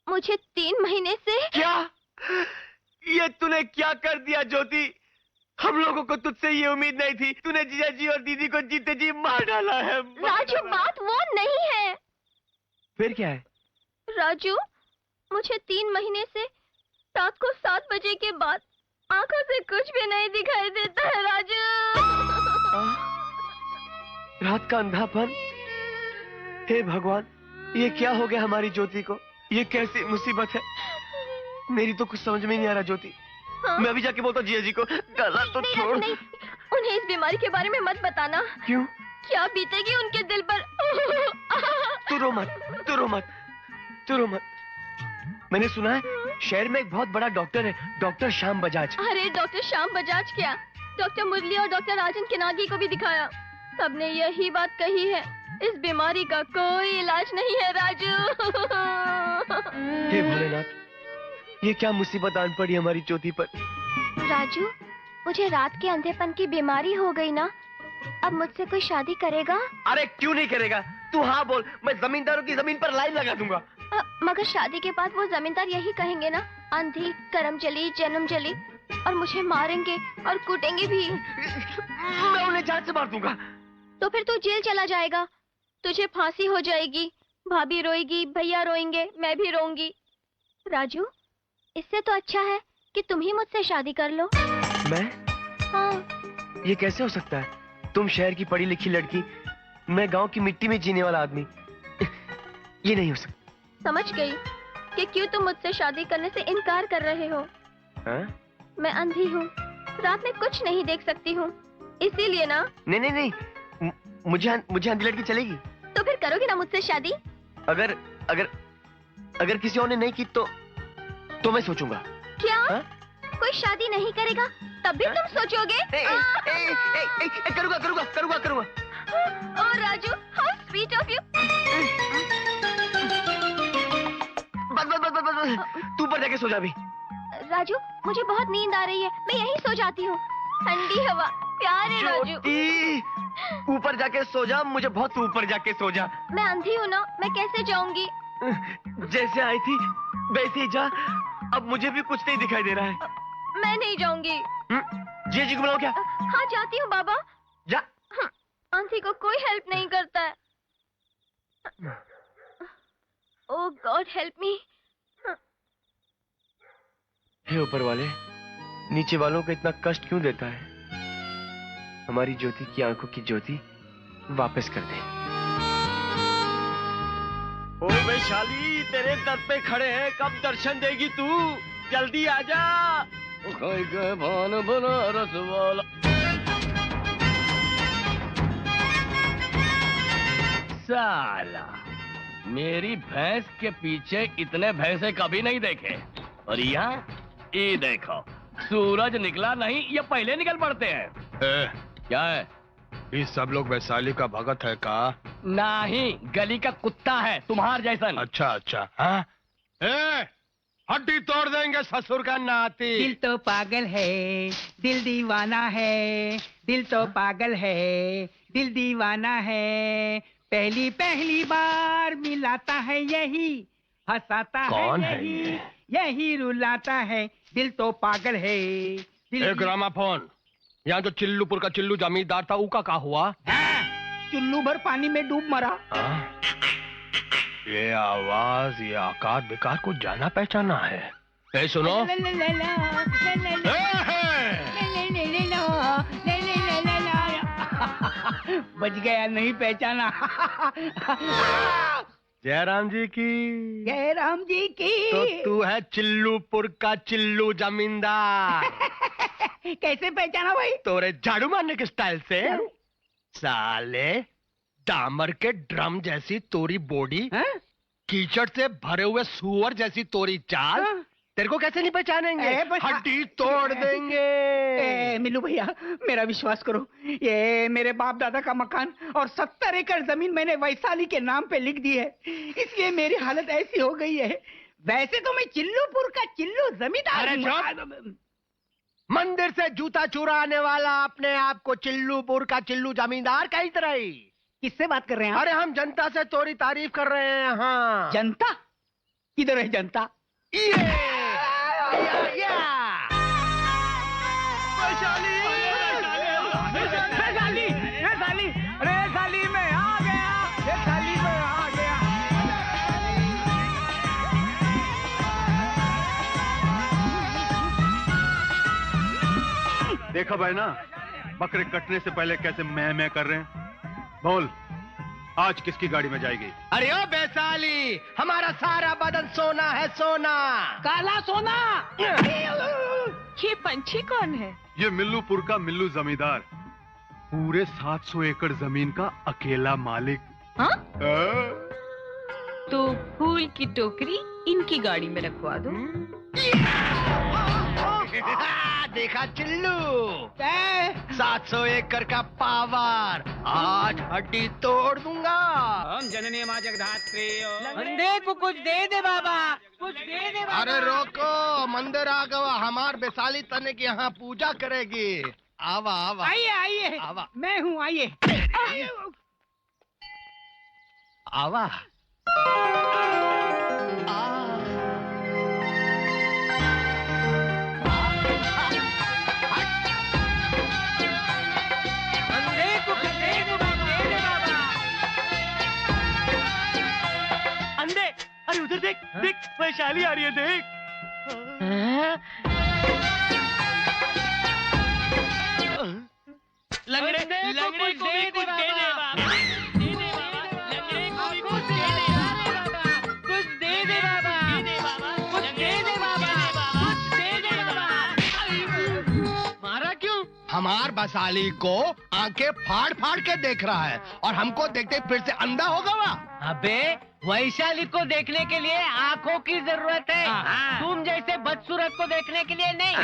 मुझे 3 महीने से। क्या? ये तूने क्या कर दिया ज्योति? हम लोगों को तुझसे ये उम्मीद नहीं थी। तूने जीजा जी और दीदी को जीते जी मार डाला है। राजू, बात वो नहीं है। फिर क्या है? राजू, मुझे 3 महीने से रात को 7 बजे के बाद आंखों से कुछ भी नहीं दिखाई देता है राजू। रात का अंधापन। हे भगवान, ये क्या हो गया हमारी ज्योति को? ये कैसी मुसीबत है? मेरी तो कुछ समझ में नहीं आ रहा ज्योति। हाँ? मैं अभी जाके बोलता हूँ जीजा जी को। गला तो नहीं, छोड़। नहीं, उन्हें इस बीमारी के बारे में मत बताना। क्यों? क्या बीतेगी उनके दिल पर? तू रो मत, तू रो मत, तू रो मत। मैंने सुना है शहर में एक बहुत बड़ा डॉक्टर है, डॉक्टर श्याम बजाज। अरे डॉक्टर श्याम बजाज क्या, डॉक्टर मुरली और डॉक्टर राजन किनागी को भी दिखाया। सबने यही बात कही है, इस बीमारी का कोई इलाज नहीं है राजू। हे भोलेनाथ, ये क्या मुसीबत आन पड़ी हमारी ज्योति पर। राजू, मुझे रात के अंधेपन की बीमारी हो गई ना, अब मुझसे कोई शादी करेगा? अरे क्यों नहीं करेगा? तू हाँ बोल, मैं जमींदारों की जमीन पर लाइन लगा दूंगा। मगर शादी के बाद वो जमींदार यही कहेंगे ना, अंधी, करम जली, जन्म जली, और मुझे मारेंगे और कूटेंगे भी। मैं उन्हें जान से मार दूंगा। तो फिर तू जेल चला जाएगा, तुझे फांसी हो जाएगी, भाभी रोएगी, भैया रोएंगे, मैं भी रोऊंगी। राजू, इससे तो अच्छा है कि तुम ही मुझसे शादी कर लो। मैं? हाँ। ये कैसे हो सकता है? तुम शहर की पढ़ी लिखी लड़की, मैं गांव की मिट्टी में जीने वाला आदमी। ये नहीं हो सकता। समझ गई कि क्यों तुम मुझसे शादी करने से इनकार कर रहे हो। हाँ? मैं अंधी हूँ, रात में कुछ नहीं देख सकती हूँ, इसीलिए ना। नहीं नहीं नहीं, मुझे अंधी लड़की चलेगी। तो फिर करोगे ना मुझसे शादी? अगर अगर अगर किसी और ने नहीं की तो मैं सोचूंगा। क्या? हा? कोई शादी नहीं करेगा तब भी तुम सोचोगे? करूंगा करूंगा करूंगा करूंगा। ओ Raju, how sweet of you. बस तू ऊपर जाके सो जा भी। राजू, मुझे बहुत नींद आ रही है, मैं यहीं सो जाती हूँ। ठंडी हवा, प्यारे राजू। ऊपर जाके सो जा, मुझे बहुत ऊपर जाके सो जा। मैं अंधी हूँ ना, मैं कैसे जाऊंगी? जैसे आई थी वैसे ही जा, अब मुझे भी कुछ नहीं दिखाई दे रहा है। मैं नहीं जाऊंगी। जी जी को बुलाओ क्या? हाँ जाती हूँ बाबा। जा। आंटी को कोई हेल्प नहीं करता है। ओह गॉड हेल्प मी। हे ऊपर वाले, नीचे वालों को इतना कष्ट क्यों देता है? हमारी ज्योति की आंखों की ज्योति वापस कर दे। ओ वैशाली, तेरे दर पे खड़े हैं, कब दर्शन देगी तू? जल्दी आजा। भान बनारस वाला। साला, मेरी भैंस के पीछे इतने भैंसे कभी नहीं देखे, और यहाँ ये देखो, सूरज निकला नहीं, ये पहले निकल पड़ते हैं। क्या है? ये सब लोग वैशाली का भगत है का? नहीं, गली का कुत्ता है, तुम्हार जैसन। अच्छा अच्छा। हाँ? हड्डी तोड़ देंगे ससुर का नाती। दिल तो पागल है, दिल दीवाना है, दिल तो पागल है, दिल दीवाना है। पहली पहली बार मिलाता है यही, हंसाता है यही, यही रुलाता है, दिल तो पागल है। एक ग्रामाफोन, यहाँ जो चिल्लूपुर का चिल्लू जमींदार था, उसका क्या हुआ? चुल्लू भर पानी में डूब मरा। ये आवाज, ये आकार बेकार को जाना पहचाना है। ए सुनो, बच गया, नहीं पहचाना। जयराम जी की। जयराम जी की। तो तू है चिल्लूपुर का चिल्लू जमींदार। कैसे पहचाना भाई? तोरे झाड़ू मारने के स्टाइल से। साले, डामर के ड्रम जैसी तोरी बॉडी, कीचड़ से भरे हुए सुअर जैसी तोरी चाल, तेरे को कैसे नहीं पहचानेंगे? हड्डी तोड़ देंगे। मिलू भैया, मेरा विश्वास करो, ये मेरे बाप दादा का मकान और 70 एकड़ जमीन मैंने वैशाली के नाम पे लिख दी है, इसलिए मेरी हालत ऐसी हो गई है। वैसे तो मैं चिल्लूपुर का चिल्लू जमींदार। मंदिर से जूता चुराने वाला अपने आप को चिल्लूपुर का चिल्लू जमींदार कही तरह ही। किससे बात कर रहे हैं? अरे हम जनता से तोरी तारीफ कर रहे हैं। हाँ, जनता? किधर है जनता? देखा भाई ना, बकरे कटने से पहले कैसे मैं कर रहे हैं। बोल, आज किसकी गाड़ी में जाएगी? अरे ओ वैशाली, हमारा सारा बदन सोना है, सोना, काला सोना। ये पंछी कौन है? ये मिल्लूपुर का मिल्लू जमींदार, पूरे 700 एकड़ जमीन का अकेला मालिक। हाँ? तो फूल की टोकरी इनकी गाड़ी में रखवा दो। देखा चिल्लू, 700 एकड़ का पावर, आज हड्डी तोड़ दूंगा। ओम जननी मां जगधात्री। अंधे को कुछ दे दे बाबा, कुछ दे दे बाबा। अरे रोको, मंदिर आ गवा, हमार वैशाली तने की यहाँ पूजा करेगी। आवा आवा, आइए आइए, आवा, मैं हूँ, आइए। आवा। अरे उधर देख, देख वैशाली आ रही है, देख। लंगड़े को कुछ दे दे बाबा, कुछ दे दे बाबा, कुछ दे दे बाबा, कुछ दे दे बाबा। मारा क्यों? हमार वैशाली को आंखें फाड़ फाड़ के देख रहा है और हमको देखते फिर से अंधा हो गवा। अबे वैशाली को देखने के लिए आंखों की जरूरत है, तुम जैसे बदसूरत को देखने के लिए नहीं।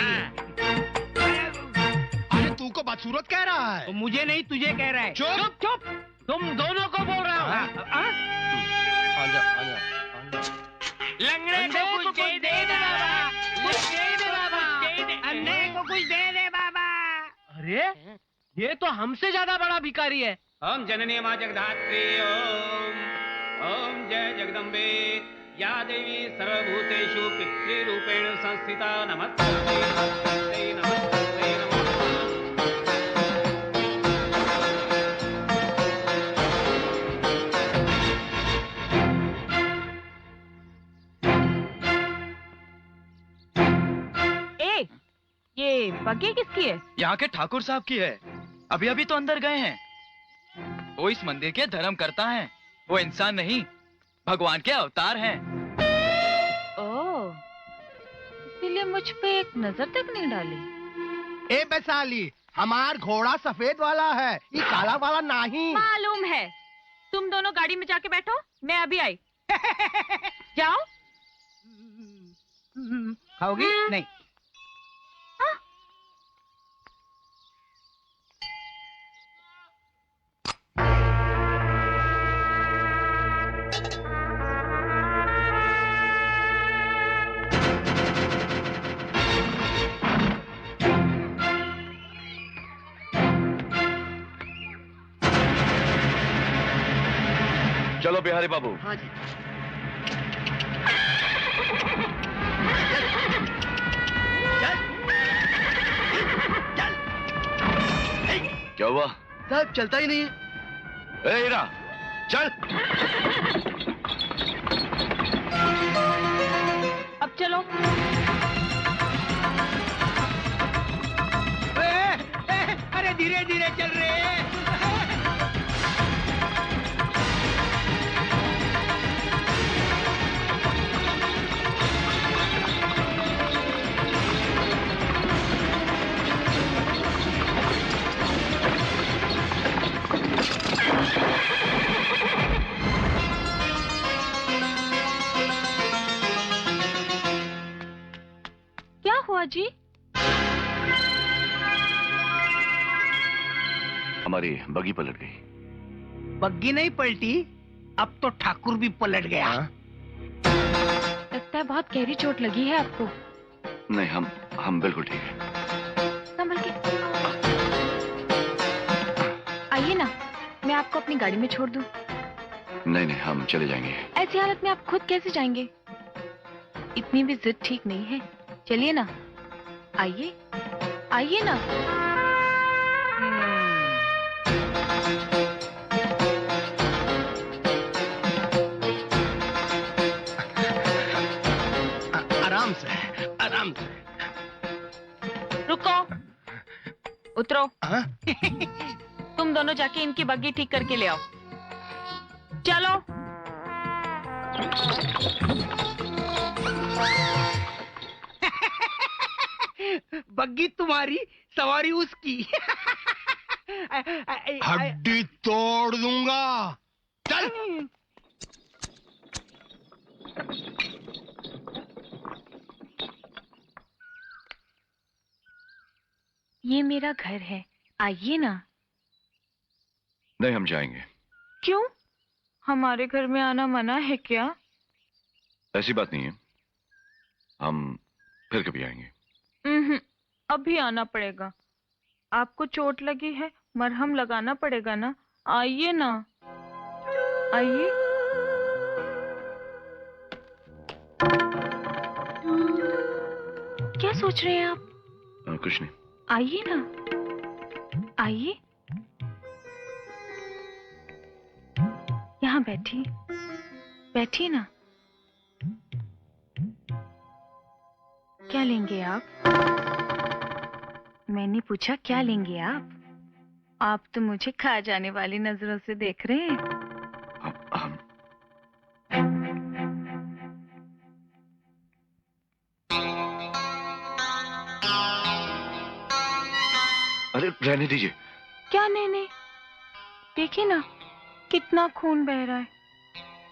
अरे तू को बदसूरत कह रहा है? तो मुझे नहीं, तुझे कह रहा है। चुप चुप, तुम दोनों को बोल रहा हूँ। लंगड़े को कुछ दे दे बाबा, कुछ दे दे बाबा, अंधे को कुछ दे दे बाबा। अरे ये तो हमसे ज्यादा बड़ा भिखारी है। ओम जननी मां जगधात्री। ओम जय जगदम्बे, या देवी सर्वभूतेषु पितृरूपेण संस्थिता, नमस्ते नमस्ते नमस्ते नमः। ए, ये बग्घी किसकी है? यहाँ के ठाकुर साहब की है, अभी अभी तो अंदर गए हैं। वो इस मंदिर के धर्म करता है, वो इंसान नहीं, भगवान के अवतार हैं। ओह, इसीलिए मुझ पे एक नजर तक नहीं डाली। ए वैशाली, हमार घोड़ा सफेद वाला है, ये काला वाला नहीं। मालूम है। तुम दोनों गाड़ी में जाके बैठो, मैं अभी आई। जाओ। खाओगी? नहीं। चलो बिहारी बाबू। हाँ जी। क्या हुआ? साहब चलता ही नहीं है। ए हीरा, चल। अब चलो। अरे धीरे धीरे चल रहे हैं। क्या हुआ जी? हमारी बग्गी पलट गई। बग्गी नहीं पलटी, अब तो ठाकुर भी पलट गया। लगता है बहुत गहरी चोट लगी है आपको। नहीं, हम बिल्कुल ठीक हैं। संभल के आइए ना, मैं आपको अपनी गाड़ी में छोड़ दूं। नहीं नहीं, हम चले जाएंगे। ऐसी हालत में आप खुद कैसे जाएंगे? इतनी भी जिद ठीक नहीं है। चलिए ना, आइए आइए ना। आराम से, आराम से। रुको, उतरो। तुम दोनों जाके इनकी बग्गी ठीक करके ले आओ। चलो। बग्गी तुम्हारी, सवारी उसकी। हड्डी तोड़ दूंगा। चल। ये मेरा घर है, आइए ना। नहीं, हम जाएंगे। क्यों? हमारे घर में आना मना है क्या? ऐसी बात नहीं है, हम फिर कभी आएंगे। अभी आना पड़ेगा। आपको चोट लगी है, मरहम लगाना पड़ेगा ना। आइए ना, आइए। क्या सोच रहे हैं आप? कुछ नहीं। आइए ना, आइए। यहाँ बैठिए, बैठिए ना। क्या लेंगे आप? मैंने पूछा क्या लेंगे आप? आप तो मुझे खा जाने वाली नजरों से देख रहे हैं। अरे रहने दीजिए। क्या नहीं, देखिए ना कितना खून बह रहा है।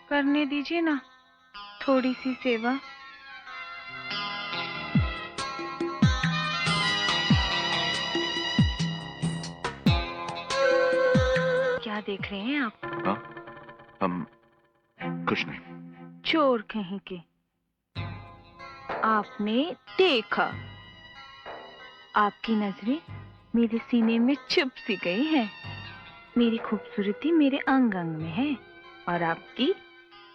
करने दीजिए ना थोड़ी सी सेवा। क्या देख रहे हैं आप? हाँ, हम कुछ नहीं। चोर कहीं के। आपने देखा, आपकी नजरें मेरे सीने में चुप सी गई हैं। मेरी खूबसूरती मेरे अंग अंग में है और आपकी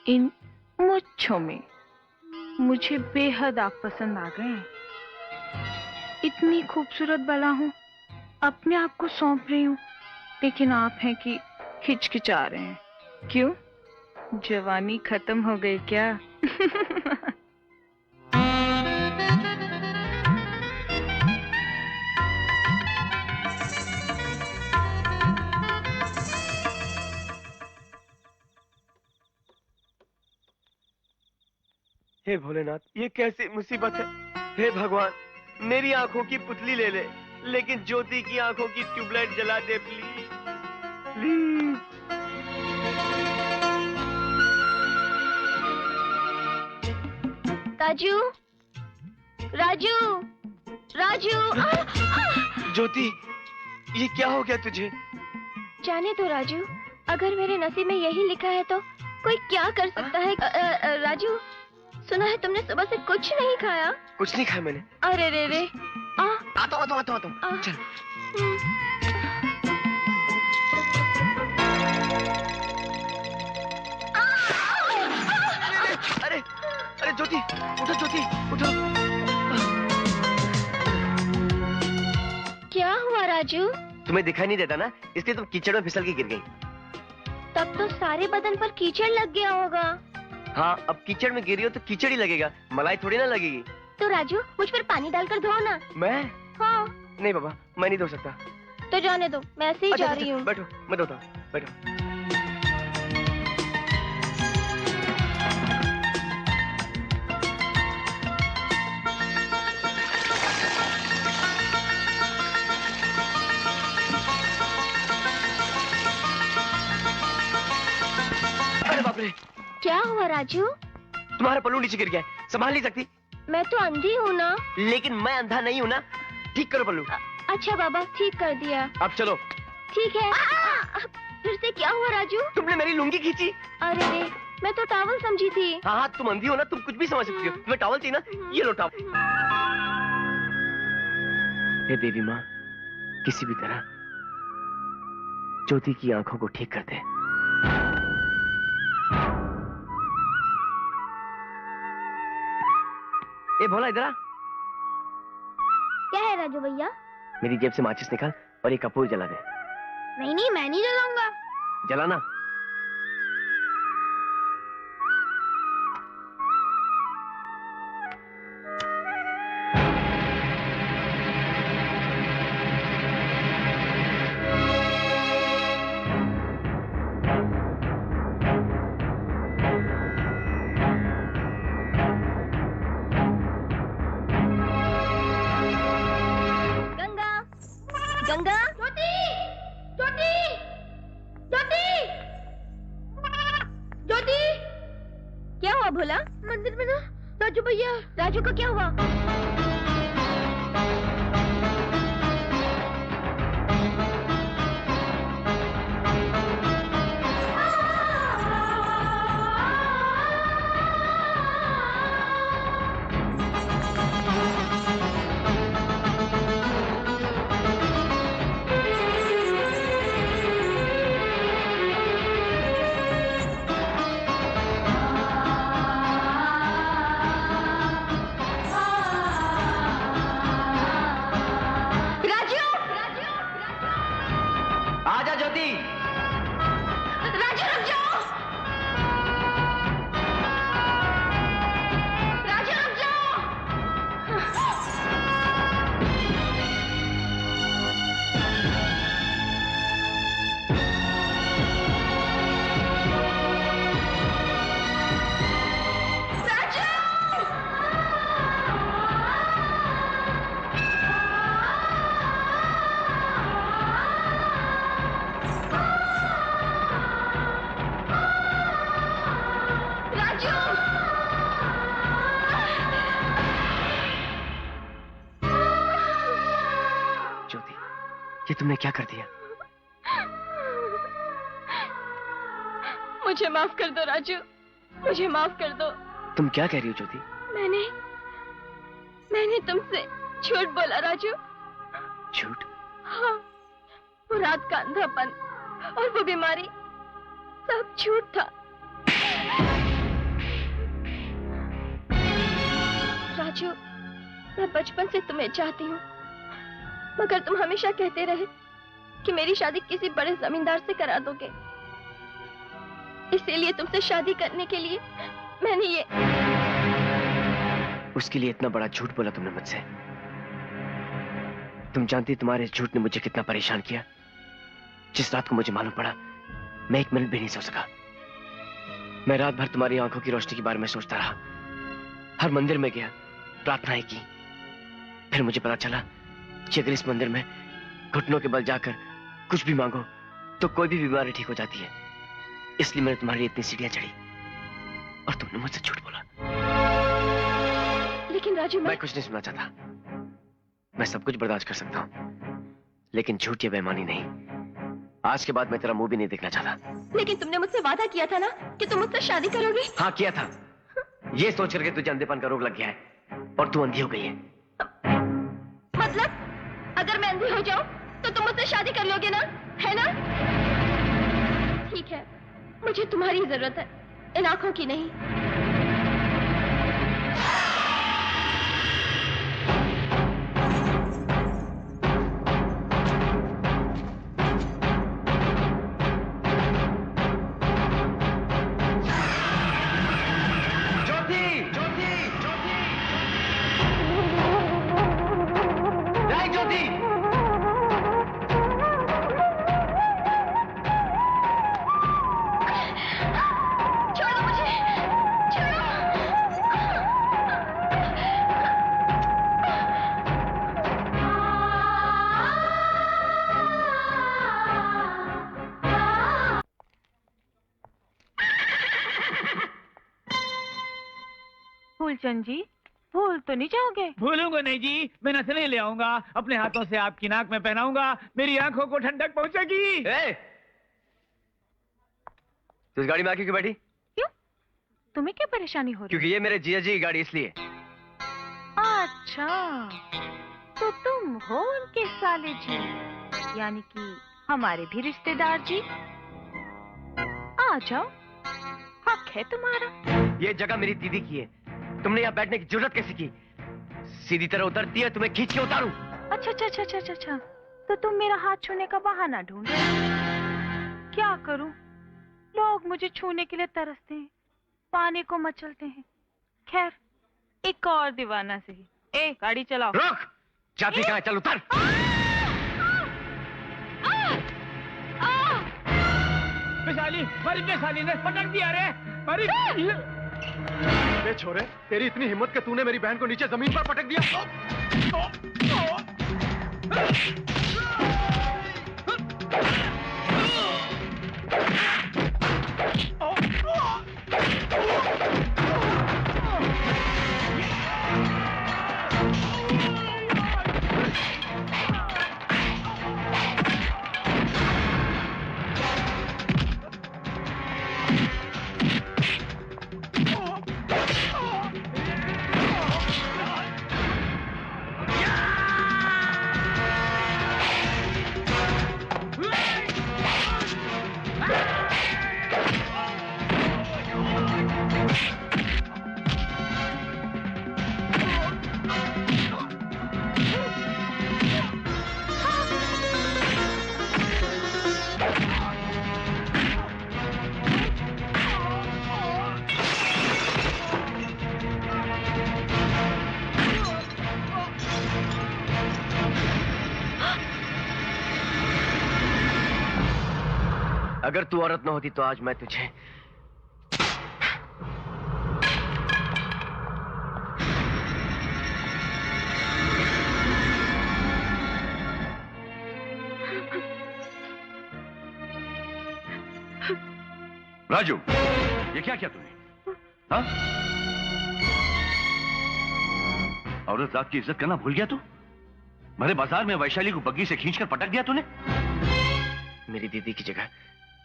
इन मुच्छों में। मुझे बेहद आप पसंद आ गए हैं। इतनी खूबसूरत बला हूँ, अपने आप को सौंप रही हूँ, लेकिन आप हैं कि हिचकिचा रहे हैं। क्यों? जवानी खत्म हो गई क्या? हे भोलेनाथ, ये कैसी मुसीबत है। हे भगवान, मेरी आंखों की पुतली ले ले, लेकिन ज्योति की आंखों की ट्यूबलाइट जला दे प्लीज, प्लीज। राजू, राजू, राजू। ज्योति, ये क्या हो गया तुझे? जाने दो राजू, अगर मेरे नसीब में यही लिखा है तो कोई क्या कर सकता है। राजू, सुना है तुमने सुबह से कुछ नहीं खाया? कुछ नहीं खाया मैंने। अरे रे रे। आता हूँ। चल। अरे अरे ज्योति, उठो ज्योति, उठो। क्या हुआ राजू? तुम्हें दिखाई नहीं देता ना, इसलिए तुम कीचड़ में फिसल के गिर गई। तब तो सारे बदन पर कीचड़ लग गया होगा। हाँ, अब कीचड़ में गिरी हो तो कीचड़ ही लगेगा, मलाई थोड़ी ना लगेगी। तो राजू, मुझ पर पानी डालकर धो ना। मैं? हाँ। नहीं बाबा, मैं नहीं धो सकता। तो जाने दो, मैं ऐसे ही जा रही हूँ। बैठो, मैं धोता हूँ, बैठो। अरे बाप रे! क्या हुआ राजू? तुम्हारा पल्लू नीचे गिर गया, संभाल नहीं सकती? मैं तो अंधी हूँ ना। लेकिन मैं अंधा नहीं हूँ ना। ठीक करो पल्लू। अच्छा बाबा, ठीक कर दिया। अब चलो। ठीक है। फिर से क्या हुआ राजू? तुमने मेरी लुंगी खींची। अरे रे, मैं तो टॉवल समझी थी। हाँ, तुम अंधी हो ना, तुम कुछ भी समझ सकती हो। तुम्हें टॉवल चाहिए ना, ये लो टॉवल। हे देवी माँ, किसी भी तरह ज्योति की आंखों को ठीक कर दे। ए भोला इधर आ। क्या है राजू भैया? मेरी जेब से माचिस निकाल और ये कपूर जला दे। नहीं, मैं नहीं जलाऊंगा। जलाना। गंगा, ज्योति, ज्योति, ज्योति, ज्योति। क्या हुआ भोला? मंदिर में ना राजू भैया। राजू का क्या हुआ? आजा ज्योति। राजू रुक जाओ। राजू रुक जाओ। ज्योति, ये तुमने क्या कर दिया? मुझे माफ कर दो राजू, मुझे माफ कर दो। तुम क्या कह रही हो ज्योति? मैंने तुमसे झूठ बोला राजू। झूठ? हाँ, वो रात का अंधापन और वो बीमारी सब झूठ था। राजू, मैं बचपन से तुम्हें चाहती हूँ, मगर तुम हमेशा कहते रहे कि मेरी शादी किसी बड़े जमींदार से करा दोगे। इसीलिए तुमसे शादी करने के लिए मैंने ये। उसके लिए इतना बड़ा झूठ बोला तुमने मुझसे? तुम जानती तुम्हारे इस झूठ ने मुझे कितना परेशान किया। जिस रात को मुझे मालूम पड़ा, मैं एक मिनट भी नहीं सो सका। मैं रात भर तुम्हारी आंखों की रोशनी के बारे में सोचता रहा। हर मंदिर में गया, प्रार्थनाएं की। फिर मुझे पता चला कि अगर इस मंदिर में घुटनों के बल जाकर कुछ भी मांगो तो कोई भी बीमारी ठीक हो जाती है। इसलिए मैंने तुम्हारी इतनी सीढ़ियां चढ़ी और तुमने मुझसे झूठ बोला। लेकिन राजू, मैं कुछ नहीं सुनना चाहता। मैं सब कुछ बर्दाश्त कर सकता हूँ, लेकिन झूठ या बेईमानी नहीं। आज के बाद मैं तेरा मुंह भी नहीं देखना चाहता। लेकिन तुमने मुझसे वादा किया था ना कि तुम मुझसे शादी करोगे। हाँ किया था। ये सोच करके तुझे अंधेपन का रोग लग गया है और तू अंधी हो गई है। मतलब अगर मैं अंधी हो जाऊं तो तुम मुझसे शादी कर लोगे ना, है ना? ठीक है, मुझे तुम्हारी जरूरत है, इन आंखों की नहीं। फूलचंद जी, भूल तो नहीं जाओगे? भूलूंगा नहीं जी, मैं नथनी ले आऊंगा, अपने हाथों से आपकी नाक में पहनाऊंगा, मेरी आंखों को ठंडक पहुंचेगी। तू इस गाड़ी में आके क्यों बैठी? क्यों? तुम्हें क्या परेशानी हो रही? क्योंकि ये मेरे जिया जी की गाड़ी, इसलिए। अच्छा, तो तुम हो उनके साले जी, यानी कि हमारे भी रिश्तेदार जी। आ जाओ, हक है तुम्हारा। ये जगह मेरी दीदी की है, तुमने यहाँ बैठने की जरूरत कैसे की? सीधी तरह उतरती है, तुम्हें खींच के उतारूं? अच्छा अच्छा अच्छा अच्छा अच्छा अच्छा, तो तुम मेरा हाथ छूने का बहाना ढूंढ रहे हो। क्या करूं, लोग मुझे छूने के लिए तरसते हैं, पानी को मचलते हैं। खैर, एक और दीवाना सही। ए, गाड़ी चलाओ। रुक, जाती कहाँ? चल उतर। वैशाली, मरी वैशाली ने पकड़ दिया रे, मरी। बे छोरे, तेरी इतनी हिम्मत कि तूने मेरी बहन को नीचे जमीन पर पटक दिया। अगर तू औरत न होती तो आज मैं तुझे राजू, ये क्या किया तूने? हाँ? औरत जात की इज्जत करना भूल गया तू? भरे बाजार में वैशाली को बग्गी से खींचकर पटक दिया तूने? मेरी दीदी की जगह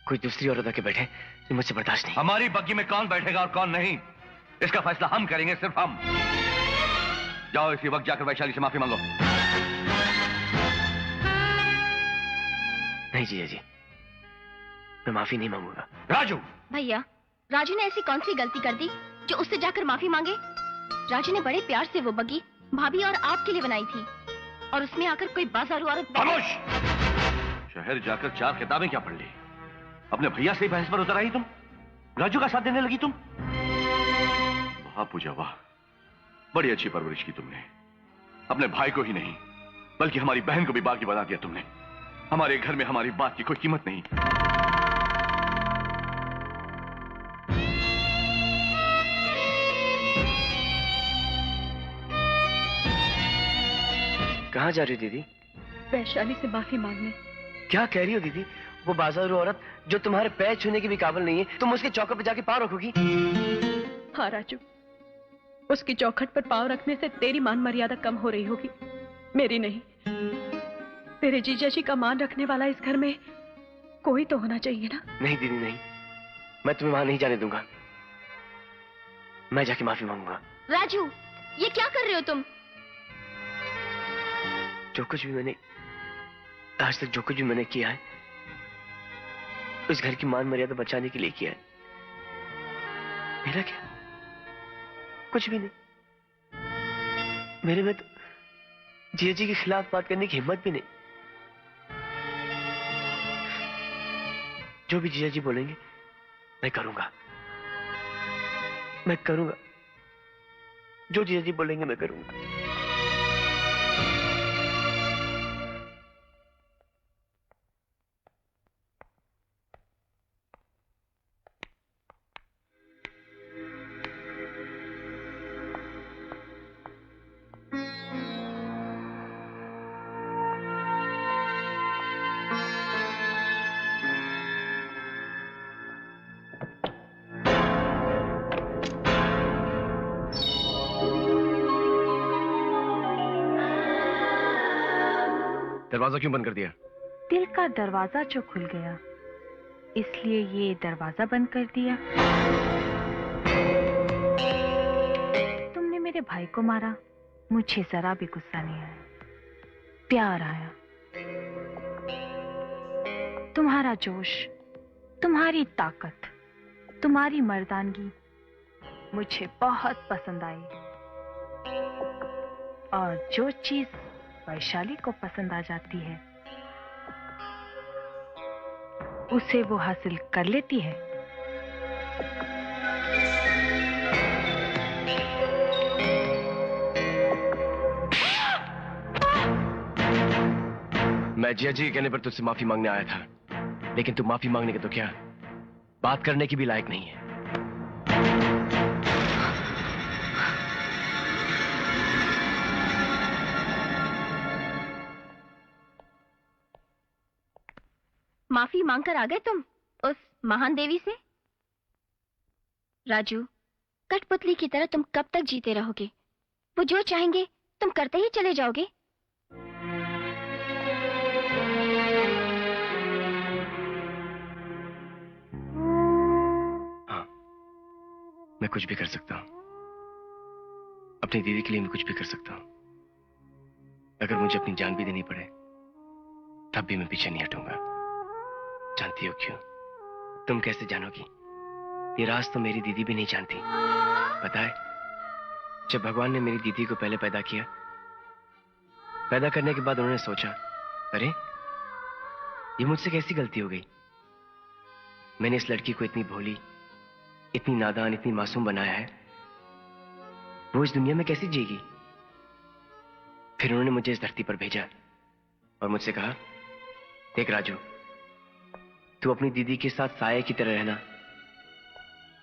कोई दूसरी औरत आके बैठे, ये मुझसे बर्दाश्त नहीं। हमारी बग्गी में कौन बैठेगा और कौन नहीं, इसका फैसला हम करेंगे, सिर्फ हम। जाओ इसी वक्त जाकर वैशाली से माफी मांगो। नहीं जीजा जी, मैं माफी नहीं मांगूंगा। राजू! भैया, राजू ने ऐसी कौन सी गलती कर दी जो उससे जाकर माफी मांगे? राजू ने बड़े प्यार से वो बग्गी भाभी और आपके लिए बनाई थी, और उसमें आकर कोई बाजारू औरत। खामोश! शहर जाकर 4 किताबें क्या पढ़ ली? अपने भैया से ही बहस पर उतर आई तुम? राजू का साथ देने लगी तुम? वाह पूजा वाह, बड़ी अच्छी परवरिश की तुमने। अपने भाई को ही नहीं बल्कि हमारी बहन को भी बागी बना दिया तुमने। हमारे घर में हमारी बात की कोई कीमत नहीं। कहाँ जा रही हो दीदी? वैशाली से माफी मांगने। क्या कह रही हो दीदी? वो बाजारू औरत जो तुम्हारे पैर छूने की भी काबिल नहीं है, तुम उसके चौखट पर जाके पाँव रखोगी? हाँ राजू, उसकी चौखट पर पाँव रखने से तेरी मान मर्यादा कम हो रही होगी, मेरी नहीं। तेरे जीजा जी का मान रखने वाला इस घर में कोई तो होना चाहिए ना? नहीं दीदी नहीं, मैं तुम्हें वहां नहीं जाने दूंगा। मैं जाके माफी मांगूंगा। राजू, ये क्या कर रहे हो तुम? जो कुछ भी मैंने आज तक किया है, उस घर की मान मर्यादा बचाने के लिए किया है। मेरा क्या? कुछ भी नहीं। मेरे में तो जिया जी के खिलाफ बात करने की हिम्मत भी नहीं। जो भी जिया जी बोलेंगे मैं करूंगा। जो जिया जी बोलेंगे मैं करूंगा। दरवाजा क्यों बंद कर दिया? दिल का दरवाजा जो खुल गया, इसलिए ये दरवाजा बंद कर दिया। तुमने मेरे भाई को मारा, मुझे जरा भी गुस्सा नहीं आया, प्यार आया। तुम्हारा जोश, तुम्हारी ताकत, तुम्हारी मर्दानगी मुझे बहुत पसंद आई। और जो चीज वैशाली को पसंद आ जाती है उसे वो हासिल कर लेती है। मैं जिया जी के कहने पर तुझसे माफी मांगने आया था, लेकिन तू माफी मांगने के तो क्या, बात करने की भी लायक नहीं है। माफी मांगकर आ गए तुम उस महान देवी से? राजू, कठपुतली की तरह तुम कब तक जीते रहोगे? वो जो चाहेंगे तुम करते ही चले जाओगे। हाँ, मैं कुछ भी कर सकता हूँ। अपनी दीदी के लिए मैं कुछ भी कर सकता हूँ। अगर मुझे अपनी जान भी देनी पड़े तब भी मैं पीछे नहीं हटूंगा। जानती हो क्यों? तुम कैसे जानोगी? ये राज तो मेरी दीदी भी नहीं जानती। पता है, जब भगवान ने मेरी दीदी को पहले पैदा किया, पैदा करने के बाद उन्होंने सोचा, अरे ये मुझसे कैसी गलती हो गई? मैंने इस लड़की को इतनी भोली, इतनी नादान, इतनी मासूम बनाया है, वो इस दुनिया में कैसे जिएगी? फिर उन्होंने मुझे इस धरती पर भेजा और मुझसे कहा, देख राजू, तू अपनी दीदी के साथ साये की तरह रहना,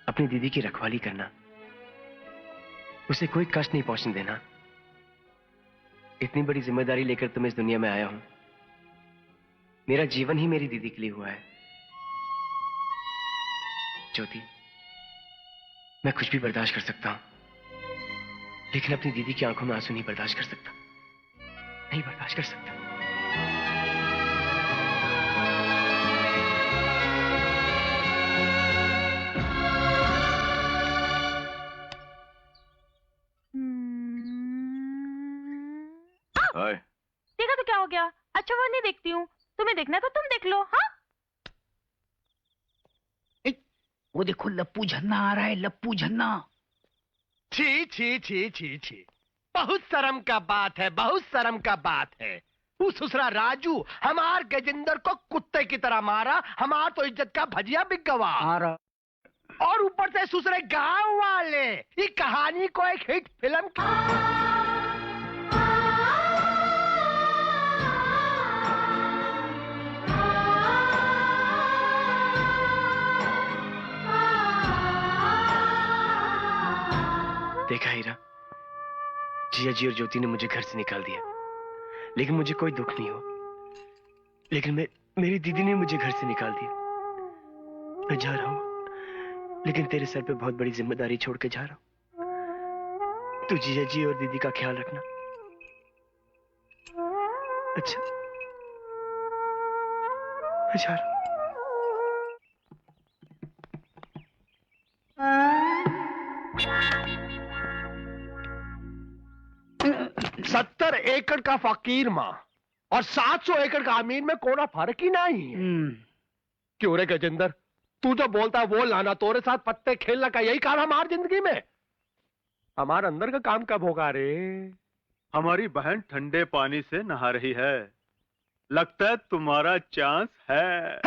अपनी दीदी की रखवाली करना, उसे कोई कष्ट नहीं पहुंचने देना। इतनी बड़ी जिम्मेदारी लेकर तुम इस दुनिया में आया हूं। मेरा जीवन ही मेरी दीदी के लिए हुआ है। ज्योति, मैं कुछ भी बर्दाश्त कर सकता हूं, लेकिन अपनी दीदी की आंखों में आंसू नहीं बर्दाश्त कर सकता, नहीं बर्दाश्त कर सकता। देखा तो क्या हो गया? अच्छा वो नहीं देखती हूँ, तुम्हें देखना तो तुम देख लो। हाँ, वो देखो लप्पू झन्ना आ रहा है, लप्पू झन्ना। छी छी छी छी छी, बहुत शर्म का बात है, बहुत शर्म का बात है। वो ससुरा राजू हमार गजेंद्र को कुत्ते की तरह मारा, हमार तो इज्जत का भजिया बिक गवा। और ऊपर से ससुरे गांव वाले ये कहानी को एक हिट फिल्म देखा हीरा, जिया जी और ज्योति ने मुझे घर से निकाल दिया, लेकिन मुझे कोई दुख नहीं हुआ। लेकिन मेरी दीदी ने मुझे घर से निकाल दिया। मैं जा रहा हूं, लेकिन तेरे सर पे बहुत बड़ी जिम्मेदारी छोड़ के जा रहा हूं। तू जिया जी और दीदी का ख्याल रखना। अच्छा, मैं जा रहा हूं। 70 एकड़ का फकीर माँ और 700 एकड़ का अमीर में कोई फर्क ही नहीं है। क्यों रे गजेंद्र, तू जो बोलता है वो लाना, तोरे साथ पत्ते खेलने का यही काम हमारी जिंदगी में। हमारे अंदर का काम कब होगा रे? हमारी बहन ठंडे पानी से नहा रही है, लगता है तुम्हारा चांस है।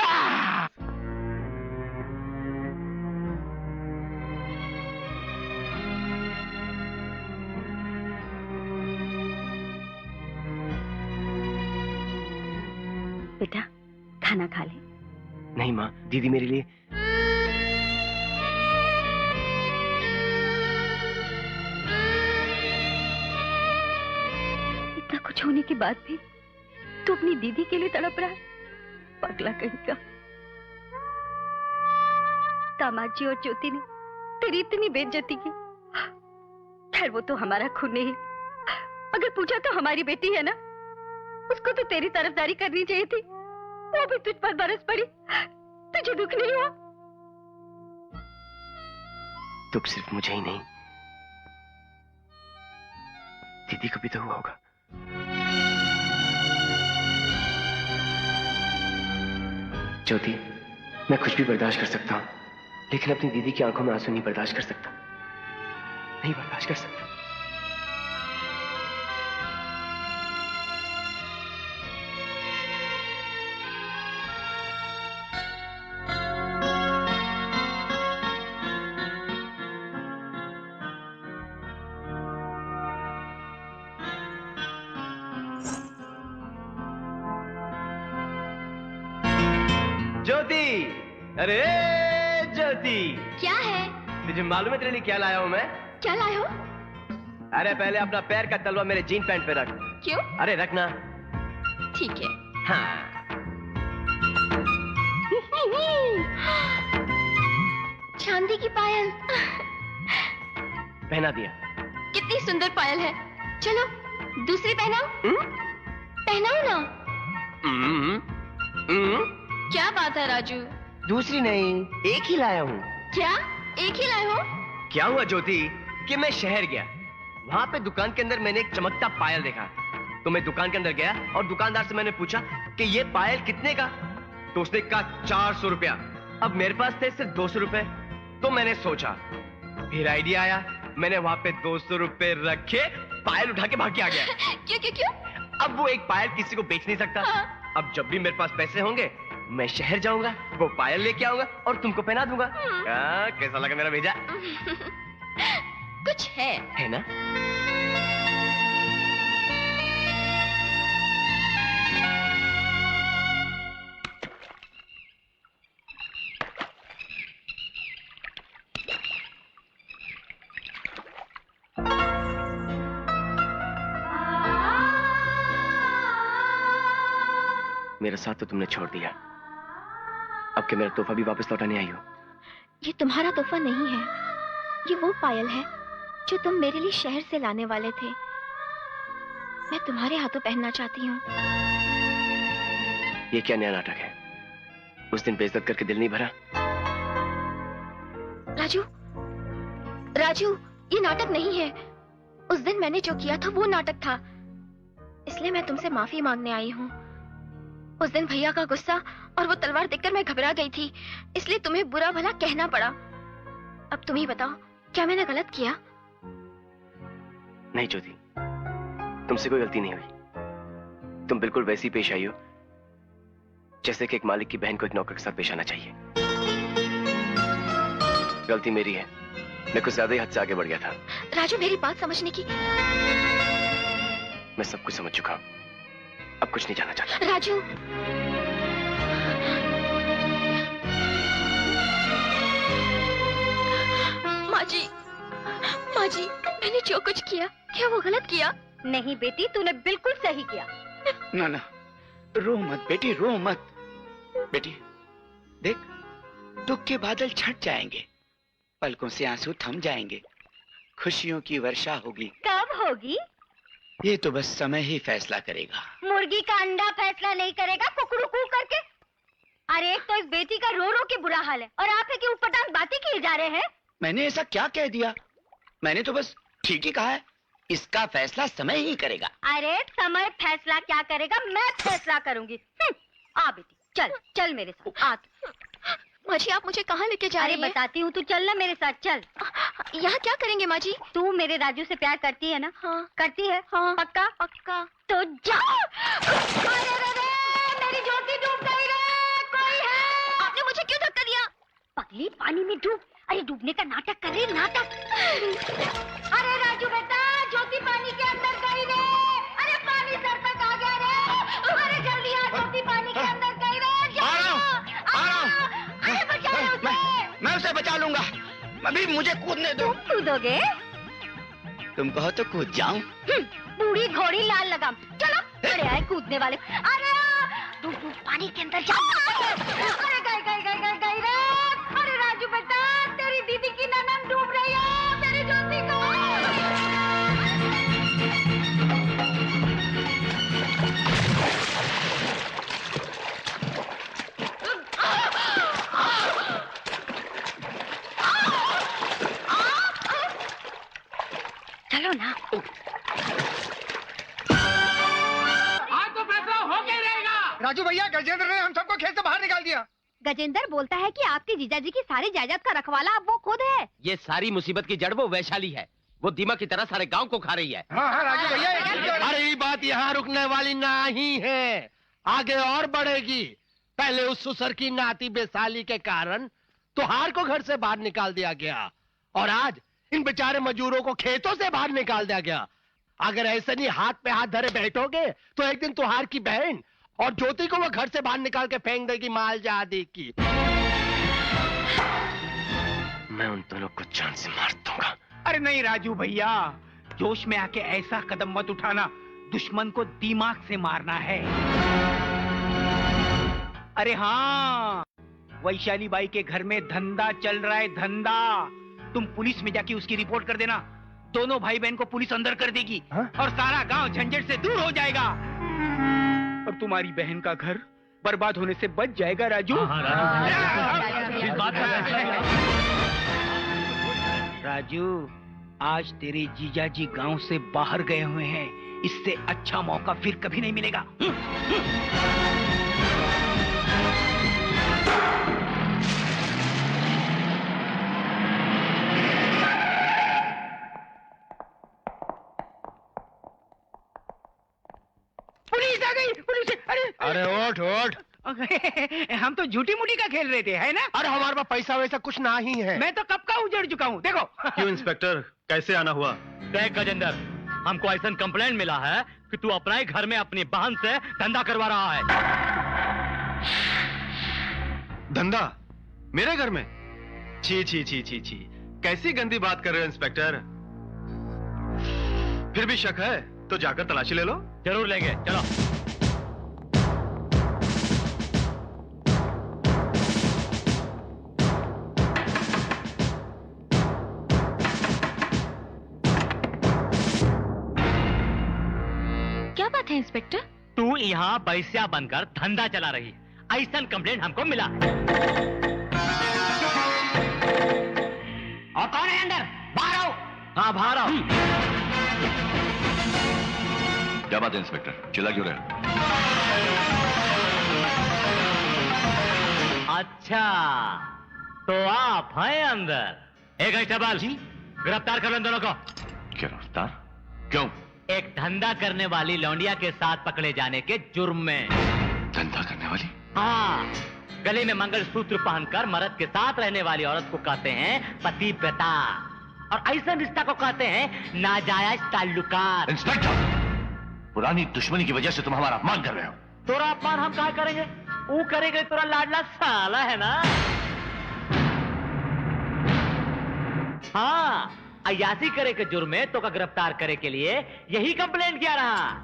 बेटा खाना खा ले। नहीं माँ, दीदी मेरे लिए इतना कुछ होने के बाद भी तू अपनी दीदी के लिए तड़प रहा है, पगला कहीं का। दामाद जी और ज्योति ने तेरी इतनी बेइज्जती की। खैर वो तो हमारा खून नहीं, अगर पूछा तो हमारी बेटी है ना, उसको तो तेरी तरफदारी करनी चाहिए थी। वो भी तुझ पर बरस पड़ी, तुझे दुख नहीं हुआ? दुख सिर्फ मुझे ही नहीं, दीदी को भी तो हुआ होगा। ज्योति, मैं कुछ भी बर्दाश्त कर सकता हूं, लेकिन अपनी दीदी की आंखों में आंसू नहीं बर्दाश्त कर सकता, नहीं बर्दाश्त कर सकता। ज्योति, अरे ज्योति, क्या है? तुझे मालूम है तेरे लिए क्या लाया हूँ मैं? क्या लाए हो? अरे पहले अपना पैर का तलवा मेरे जीन पैंट पे रख। क्यों? अरे रखना। ठीक है। हाँ। चांदी की पायल। पहना दिया। कितनी सुंदर पायल है। चलो दूसरी पहनाओ। पहनाओ ना। क्या बात है राजू? दूसरी नहीं, एक ही लाया हूँ। क्या एक ही लाए हो? क्या हुआ ज्योति कि मैं शहर गया, वहाँ पे दुकान के अंदर मैंने एक चमकता पायल देखा, तो मैं दुकान के अंदर गया और दुकानदार से मैंने पूछा कि ये पायल कितने का, तो उसने कहा 400 रुपया। अब मेरे पास थे सिर्फ 200 रुपए, तो मैंने सोचा, फिर आइडिया आया, मैंने वहाँ पे 200 रुपए रखे, पायल उठा के भाग के आ गया। क्यों क्यों क्यों? अब वो एक पायल किसी को बेच नहीं सकता। हाँ। अब जब भी मेरे पास पैसे होंगे मैं शहर जाऊंगा, वो पायल लेके आऊंगा और तुमको पहना दूंगा। कैसा लगा मेरा भेजा? कुछ है ना? मेरा साथ तो तुमने छोड़ दिया, अब के मेरा तोहफा भी वापस लौटाने आई हो। ये तुम्हारा तोहफा नहीं है, ये वो पायल है जो तुम मेरे लिए शहर से लाने वाले थे। मैं तुम्हारे हाथों पहनना चाहती हूँ। ये क्या नया नाटक है? उस दिन बेइज्जत करके दिल नहीं भरा? राजू, राजू, ये नाटक नहीं है। उस दिन मैंने जो किया था वो नाटक था, इसलिए मैं तुमसे माफी मांगने आई हूँ। उस दिन भैया का गुस्सा और वो तलवार देखकर मैं घबरा गई थी, इसलिए तुम्हें बुरा भला कहना पड़ा। अब तुम ही बताओ, क्या मैंने गलत किया? नहीं ज्योति, तुमसे कोई गलती नहीं हुई। तुम बिल्कुल वैसी पेश आई हो जैसे कि एक मालिक की बहन को एक नौकर के साथ पेश आना चाहिए। गलती मेरी है, मैं कुछ ज्यादा ही हद से आगे बढ़ गया था। राजू, मेरी बात समझने की। मैं सब कुछ समझ चुका हूँ, अब कुछ नहीं जानना चाहता। राजू, माँ जी, मैंने जो कुछ किया, क्या वो गलत किया? नहीं बेटी, तूने बिल्कुल सही किया। ना ना, रो मत बेटी, रो मत। बेटी देख, दुख के बादल छट जाएंगे, पलकों से आंसू थम जाएंगे, खुशियों की वर्षा होगी। कब होगी? ये तो बस समय ही फैसला करेगा। मुर्गी का अंडा फैसला नहीं करेगा कुकड़ू कू करके। अरे एक तो इस बेटी का रो रो के बुरा हाल है और आप है कि ऊटपटांग बातें किए जा रहे हैं। मैंने ऐसा क्या कह दिया? मैंने तो बस ठीक ही कहा है, इसका फैसला समय ही करेगा। अरे समय फैसला क्या करेगा, मैं फैसला करूंगी। आ बेटी, चल चल मेरे साथ। आ माँ जी, आप मुझे कहाँ लेके जा रही हैं? अरे बताती हूँ, तू चल ना मेरे साथ, चल। यहाँ क्या करेंगे माँ जी? तू मेरे राजू से प्यार करती है ना? हाँ। करती है? हाँ। पक्का? पक्का। तो जा। अरे मेरी ज्योति डूब गई रे, कोई है? आपने मुझे क्यों धक्का दिया? पगली, पानी में डूब। अरे डूबने का नाटक कर रही, नाटक। अरे राजू बेटा, ज्योति पानी के अंदर गई रे। अरे पानी सर तक आ गया रे। अरे जल्दी आ, ज्योति पानी के अंदर गई रे। मैं उसे बचा लूंगा, अभी मुझे कूदने दो। कूदोगे? तुम कहो तो कूद जाऊं। बूढ़ी घोड़ी लाल लगाम। चलो, अरे आए कूदने वाले। अरे डूब डूब पानी के अंदर जा। अरे गई रे। अरे राजू बेटा, तेरी दीदी की ननद डूब रही है, तेरी ज्योति को। चलो ना। आज तो फैसला हो के रहेगा। राजू भैया, गजेंद्र ने हम सबको खेत से बाहर निकाल दिया। गजेंद्र बोलता है कि आपके जीजाजी की सारी जायदाद का रखवाला अब वो खुद है। ये सारी मुसीबत की जड़ वो वैशाली है, वो दीमक की तरह सारे गांव को खा रही है। हाँ राजू भैया, अरे ये बात यहाँ रुकने वाली नहीं है, आगे और बढ़ेगी। पहले उस सुसर की नाती बेसाली के कारण तुहार को घर से बाहर निकाल दिया गया और आज इन बेचारे मजदूरों को खेतों से बाहर निकाल दिया गया। अगर ऐसे नहीं हाथ पे हाथ धरे बैठोगे तो एक दिन तुहार की बहन और ज्योति को वो घर से बाहर निकाल के फेंक देगी माल जादी की। मैं उन दोनों को जान से मार दूंगा। अरे नहीं राजू भैया, जोश में आके ऐसा कदम मत उठाना, दुश्मन को दिमाग से मारना है। अरे हाँ, वैशाली बाई के घर में धंधा चल रहा है, धंधा। तुम पुलिस में जाके उसकी रिपोर्ट कर देना, दोनों भाई बहन को पुलिस अंदर कर देगी और सारा गांव झंझट से दूर हो जाएगा और तुम्हारी बहन का घर बर्बाद होने से बच जाएगा राजू। राजू, आज तेरे जीजाजी गांव से बाहर गए हुए हैं, इससे अच्छा मौका फिर कभी नहीं मिलेगा। पुलिस आ गई, पुलिस! अरे ओठ ओठ। हम तो झूठी मूठी का खेल रहे थे, है ना? अरे हमारे पास पैसा वैसा कुछ ना ही है। मैं तो कब का उजड़ चुका हूँ, देखो। क्यों इंस्पेक्टर, कैसे आना हुआ? देख गजेंद्र, हमको ऐसा कंप्लेंट मिला है कि तू अपने घर में अपनी बहन से धंधा करवा रहा है। धंधा मेरे घर में? छी छी छी छी छी, कैसी गंदी बात कर रहे हो इंस्पेक्टर। फिर भी शक है तो जाकर तलाशी ले लो। जरूर लेंगे, चलो। क्या बात है इंस्पेक्टर? तू यहाँ बैस्या बनकर धंधा चला रही है, ऐसा कंप्लेंट हमको मिला है। और कौन है अंदर? बाहर आओ। हाँ, बाहर आओ। क्या बात है इंस्पेक्टर, चिल्ला क्यों रहे? अच्छा, तो आप हैं अंदर। एक कांस्टेबल जी, गिरफ्तार कर लो इन दोनों को। गिरफ्तार? क्यों? एक धंधा करने वाली लौंडिया के साथ पकड़े जाने के जुर्म में। धंधा करने वाली? हाँ, गले में मंगलसूत्र पहनकर मर्द के साथ रहने वाली औरत को कहते हैं पति पिता, और ऐसा रिश्ता को कहते हैं नाजायज ताल्लुकात। इंस्पेक्टर, पुरानी दुश्मनी की वजह से तुम हमारा अपमान कर रहे हो। तोरा अपमान हम क्या करेंगे? वो करेंगे, तोरा लाडला साला है ना। हाँ, अयासी करे के जुर्म में तो का गिरफ्तार करे के लिए यही कंप्लेंट किया रहा।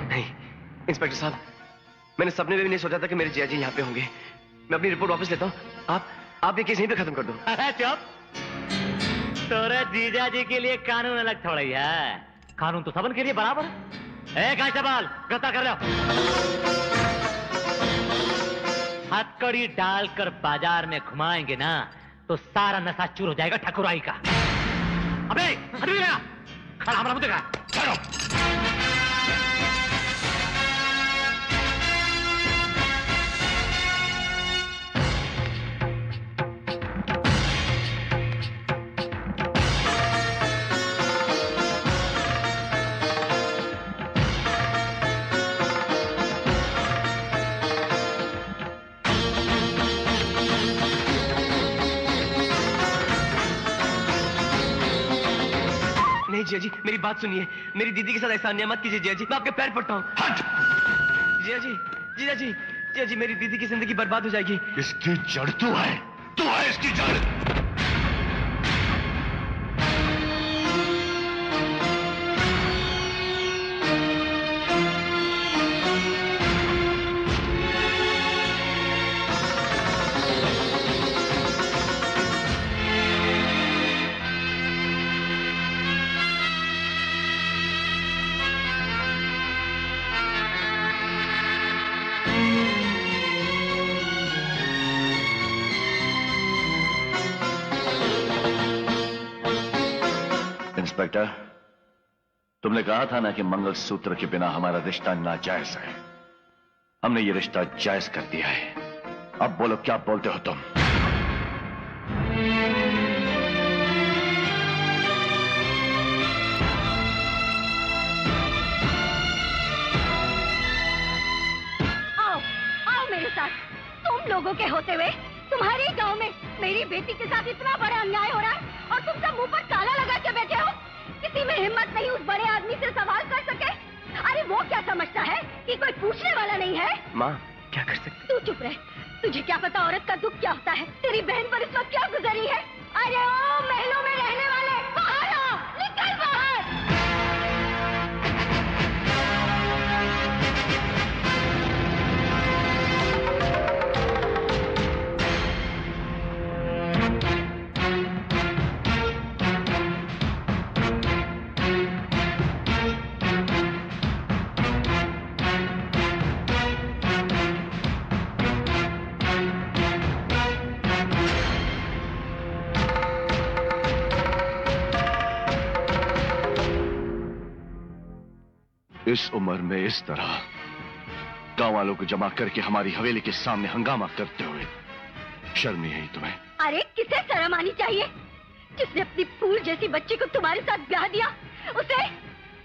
नहीं इंस्पेक्टर साहब, मैंने सपने में भी नहीं सोचा था कि मेरे जिया जी यहाँ पे होंगे। मैं अपनी रिपोर्ट वापस लेता हूँ। आप ये केस यहीं पे खत्म कर दो। अरे चुप, तोरे जीजा जी के लिए कानून अलग थोड़ी है, कानून तो सबन के लिए बराबर है। ए कांस्टेबल, गिरफ्तार कर लो। हथकड़ी डालकर बाजार में घुमाएंगे ना तो सारा नशा चूर हो जाएगा ठकुराई का। अबे खड़ा हमारा मुंह देखा। नहीं जिया जी, मेरी बात सुनिए। मेरी दीदी के साथ ऐसा अन्याय मत कीजिए जिया जी, मैं आपके पैर पड़ता हूँ। जिया जी, जिया जी, जिया जी, मेरी दीदी की जिंदगी बर्बाद हो जाएगी। इसकी जड़ तू है इसकी जड़। इंस्पेक्टर, तुमने कहा था ना कि मंगलसूत्र के बिना हमारा रिश्ता नाजायज है। हमने ये रिश्ता जायज कर दिया है। अब बोलो, क्या बोलते हो तुम? आओ, आओ मेरे साथ। तुम लोगों के होते हुए तुम्हारे गांव में मेरी बेटी के साथ इतना बड़ा अन्याय हो रहा है और तुम सब मुंह पर ताला लगा के बैठे हो। किसी में हिम्मत नहीं उस बड़े आदमी से सवाल कर सके। अरे वो क्या समझता है कि कोई पूछने वाला नहीं है? माँ क्या कर सकते? तू चुप रह। तुझे क्या पता औरत का दुख क्या होता है? तेरी बहन पर इस वक्त क्या गुजरी है? अरे ओ महलों में रहने वाले, बाहर आओ, निकल बाहर। इस उम्र में इस तरह गांव वालों को जमा करके हमारी हवेली के सामने हंगामा करते हुए शर्म नहीं आई तुम्हें? अरे किसे शर्म आनी चाहिए? जिसने अपनी फूल जैसी बच्ची को तुम्हारे साथ ब्याह दिया उसे?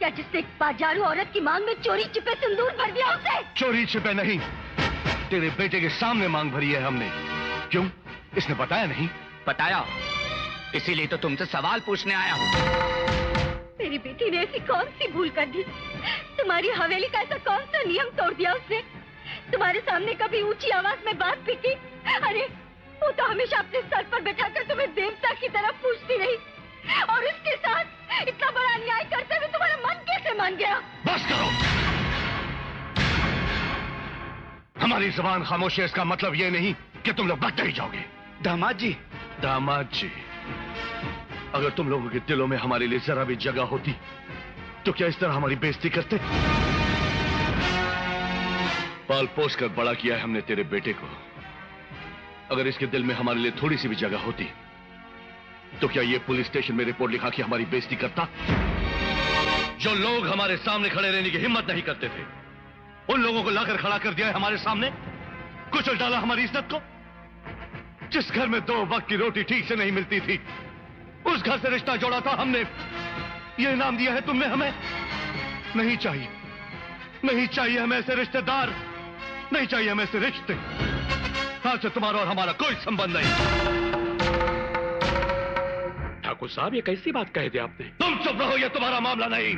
या जिसने एक बाजारू औरत की मांग में चोरी छिपे सिंदूर भर दिया उसे? चोरी छिपे नहीं, तेरे बेटे के सामने मांग भरी है हमने। क्यों, इसने बताया नहीं? बताया, इसीलिए तो तुमसे सवाल पूछने आया हूँ। मेरी बेटी ने ऐसी कौन सी भूल कर दी? तुम्हारी हवेली का ऐसा कौन सा नियम तोड़ दिया उसने? तुम्हारे सामने कभी ऊंची आवाज में बात भी की? अरे वो तो हमेशा अपने सर पर बैठाकर तुम्हें देवता की तरह पूछती रही, और उसके साथ इतना बड़ा अन्याय करते हुए तुम्हारा मन कैसे मान गया? बस करो, हमारी जुबान खामोश है, इसका मतलब ये नहीं कि तुम लोग बकते ही जाओगे। दामाद जी, दामाद जी, अगर तुम लोगों के दिलों में हमारे लिए जरा भी जगह होती तो क्या इस तरह हमारी बेइज्जती करते? पाल पोस कर बड़ा किया है हमने तेरे बेटे को। अगर इसके दिल में हमारे लिए थोड़ी सी भी जगह होती तो क्या ये पुलिस स्टेशन में रिपोर्ट लिखा कि हमारी बेइज्जती करता? जो लोग हमारे सामने खड़े रहने की हिम्मत नहीं करते थे, उन लोगों को लाकर खड़ा कर दिया है हमारे सामने, कुचल डाला हमारी इज्जत को। जिस घर में 2 वक्त की रोटी ठीक से नहीं मिलती थी, उस घर से रिश्ता जोड़ा था हमने। ये इनाम दिया है तुमने हमें? नहीं चाहिए, नहीं चाहिए हमें ऐसे रिश्तेदार, नहीं चाहिए हमें ऐसे रिश्ते। आज से तुम्हारा और हमारा कोई संबंध नहीं। ठाकुर साहब, ये कैसी बात कह दी आपने? तुम चुप रहो, ये तुम्हारा मामला नहीं।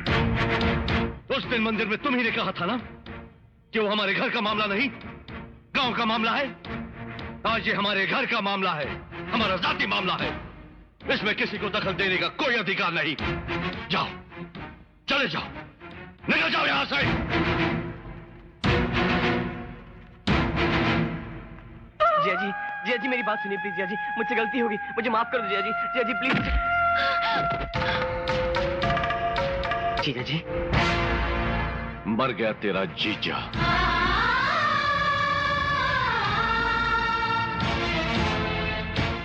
उस दिन मंदिर में तुम ही ने कहा था ना कि वो हमारे घर का मामला नहीं, गांव का मामला है। आज ये हमारे घर का मामला है, हमारा जाति मामला है। इसमें किसी को दखल देने का कोई अधिकार नहीं। जाओ, चले जाओ, निकल जाओ यहां से। जिया जी, जिया जी मेरी बात सुनिए प्लीज। जिया जी, मुझसे गलती होगी, मुझे माफ कर दो जिया जी। जिया जी प्लीज। जिया जी, मर गया तेरा जीजा।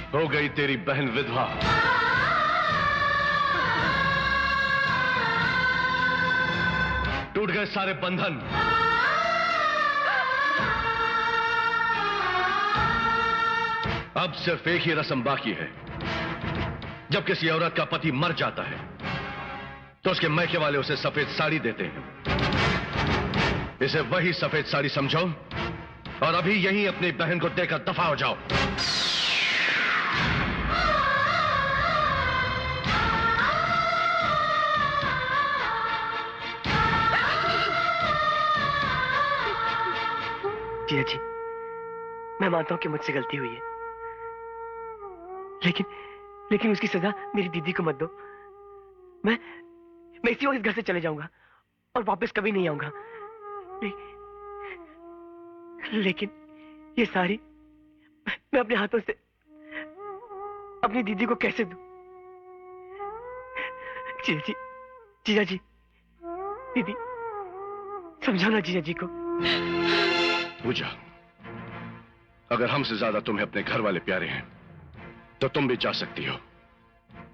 हो गई तेरी बहन विधवा। टूट गए सारे बंधन। अब सिर्फ एक ही रस्म बाकी है। जब किसी औरत का पति मर जाता है तो उसके मैके वाले उसे सफेद साड़ी देते हैं। इसे वही सफेद साड़ी समझो और अभी यहीं अपनी बहन को देकर दफा हो जाओ। जिया जी, मैं मानता हूं कि मुझसे गलती हुई है, लेकिन उसकी सजा मेरी दीदी को मत दो। मैं इसी वक्त इस घर से चले जाऊंगा और वापस कभी नहीं आऊंगा। लेकिन ये साड़ी मैं अपने हाथों से अपनी दीदी को कैसे दूं? जीजा जी, जीजा जी, दीदी समझाओ ना जीजा जी को। पूजा, अगर हमसे ज्यादा तुम्हें अपने घर वाले प्यारे हैं तो तुम भी जा सकती हो,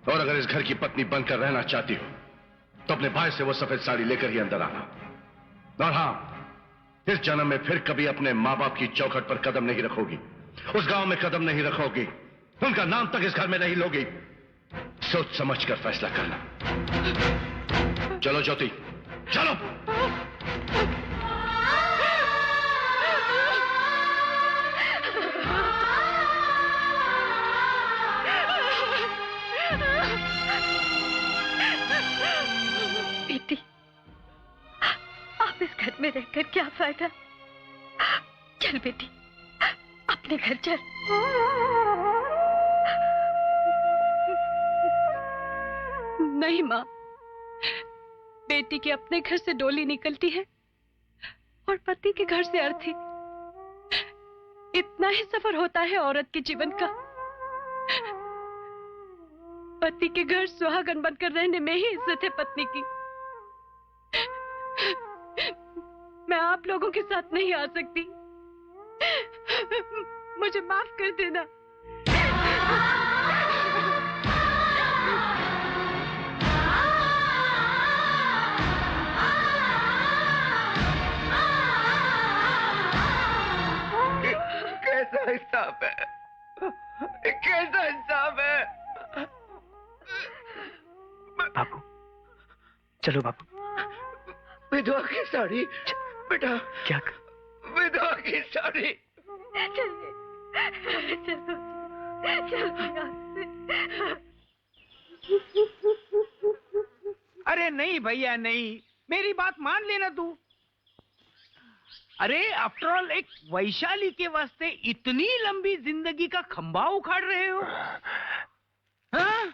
और अगर इस घर की पत्नी बनकर रहना चाहती हो तो अपने भाई से वो सफेद साड़ी लेकर ही अंदर आना। और हां, इस जन्म में फिर कभी अपने माँ बाप की चौखट पर कदम नहीं रखोगी, उस गांव में कदम नहीं रखोगी, उनका नाम तक इस घर में नहीं लोगी। सोच समझ कर फैसला करना। चलो ज्योति, चलो। बेटी, आप इस घर में रहकर क्या फायदा। चल बेटी, अपने घर चल। नहीं माँ, बेटी के अपने घर से डोली निकलती है और पति के घर से अर्थी। इतना ही सफर होता है औरत के जीवन का। पति के घर सुहागन बनकर रहने में ही इज्जत है पत्नी की। मैं आप लोगों के साथ नहीं आ सकती, मुझे माफ कर देना। कैसा हिसाब है, कैसा हिसाब है। बापू, चलो बापू। विधवा की साड़ी बेटा। क्या? विधवा की साड़ी। अरे नहीं भैया नहीं, मेरी बात मान लेना तू। अरे आफ्टर ऑल एक वैशाली के वास्ते इतनी लंबी जिंदगी का खंभा उखाड़ रहे हो। हाँ?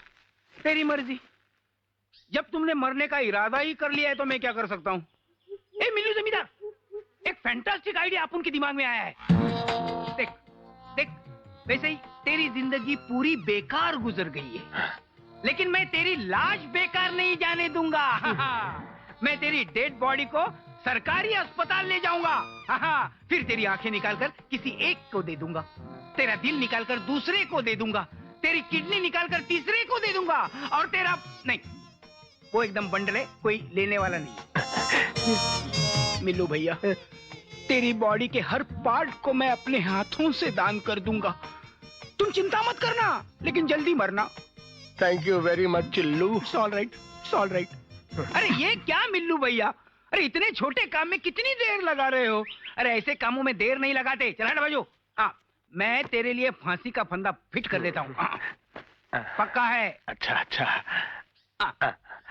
तेरी मर्जी। जब तुमने मरने का इरादा ही कर लिया है तो मैं क्या कर सकता हूँ। ए मिल्लू जमींदार, एक फैंटास्टिक आइडिया अपन के दिमाग में आया है। देख देख, वैसे ही तेरी जिंदगी पूरी बेकार गुजर गई है, लेकिन मैं तेरी लाश बेकार नहीं जाने दूंगा। मैं तेरी डेड बॉडी को सरकारी अस्पताल ले जाऊंगा। फिर तेरी आंखें निकालकर किसी एक को दे दूंगा, तेरा दिल निकालकर दूसरे को दे दूंगा, तेरी किडनी निकालकर तीसरे को दे दूंगा, और तेरा नहीं, वो एकदम बंडल है, कोई लेने वाला नहीं। मिल्लू भैया, तेरी बॉडी के हर पार्ट को मैं अपने हाथों से दान कर दूंगा। तुम चिंता मत करना, लेकिन जल्दी मरना। Thank you very much Chillu. All right, all right. अरे ये क्या मिल्लू भैया, अरे इतने छोटे काम में कितनी देर लगा रहे हो। अरे ऐसे कामों में देर नहीं लगाते। चला ना बाजू। मैं तेरे लिए फांसी का फंदा फिट कर देता हूँ। पक्का है? अच्छा अच्छा।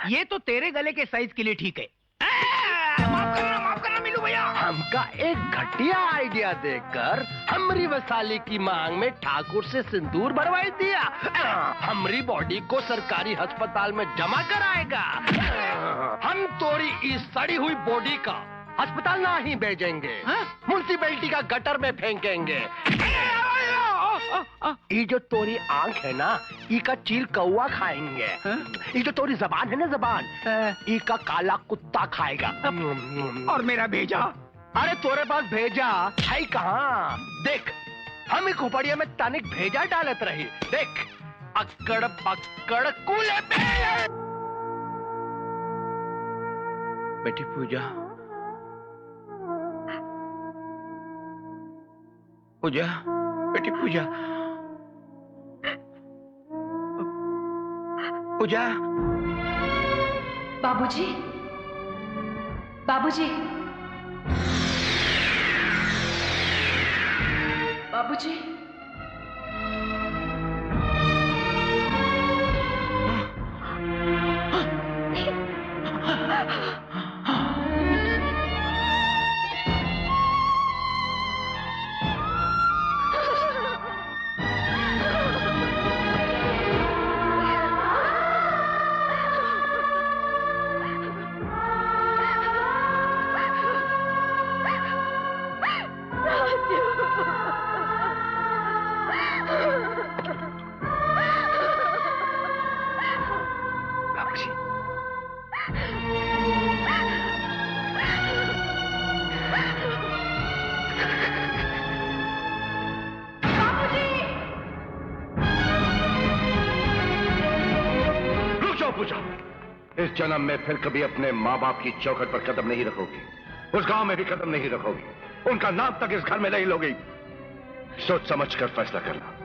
ये तो तेरे गले के साइज के लिए ठीक है। माफ करना मिल्लू भैया। हमका एक घटिया आइडिया देकर हमरी वैशाली की मांग में ठाकुर से सिंदूर भरवाई दिया। हमरी बॉडी को सरकारी अस्पताल में जमा कराएगा। हम तोरी इस सड़ी हुई बॉडी का अस्पताल ना ही भेजेंगे, म्युनिसिपैलिटी का गटर में फेंकेंगे। ये जो तोरी आंख है ना, ई का चील कौवा खाएंगे। ये जो तोरी जबान है ना, जबान, ई का काला कुत्ता खाएगा। और मेरा भेजा? अरे तोरे पास भेजा है कहाँ? देख, हम एक उपड़िया में तनिक भेजा डालत रही। देख, अक्कड़ पक्कड़ कूले पे। बेटी पूजा, पूजा, बेटी पूजा, पूजा। बाबूजी, बाबूजी, बाबूजी। इस जन्म में फिर कभी अपने माँ बाप की चौखट पर कदम नहीं रखोगी, उस गांव में भी कदम नहीं रखोगी, उनका नाम तक इस घर में नहीं लोगी। सोच समझ कर फैसला करना।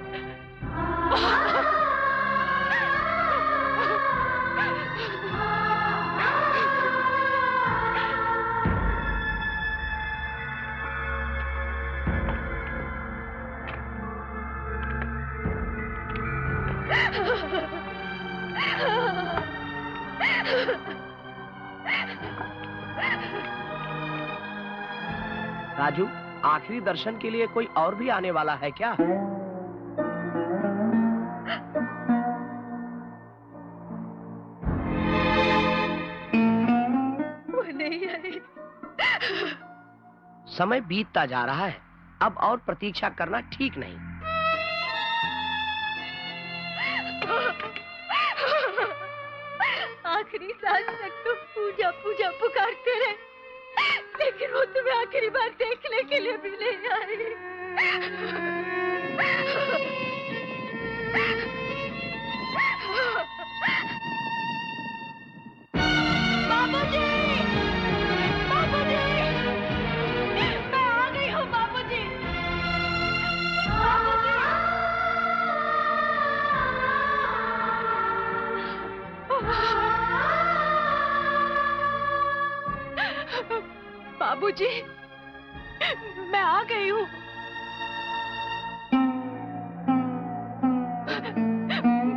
राजू, आखिरी दर्शन के लिए कोई और भी आने वाला है क्या? वो नहीं आई। समय बीतता जा रहा है, अब और प्रतीक्षा करना ठीक नहीं। आखिरी सांस तक तुम पूजा पूजा पुकारते रहे, लेकिन वो तुम्हें आखिरी बार देखने के लिए भी नहीं आई। बाबूजी! बाबूजी! मैं आ गई हूँ बाबूजी! बाबूजी, मैं आ गई हूँ।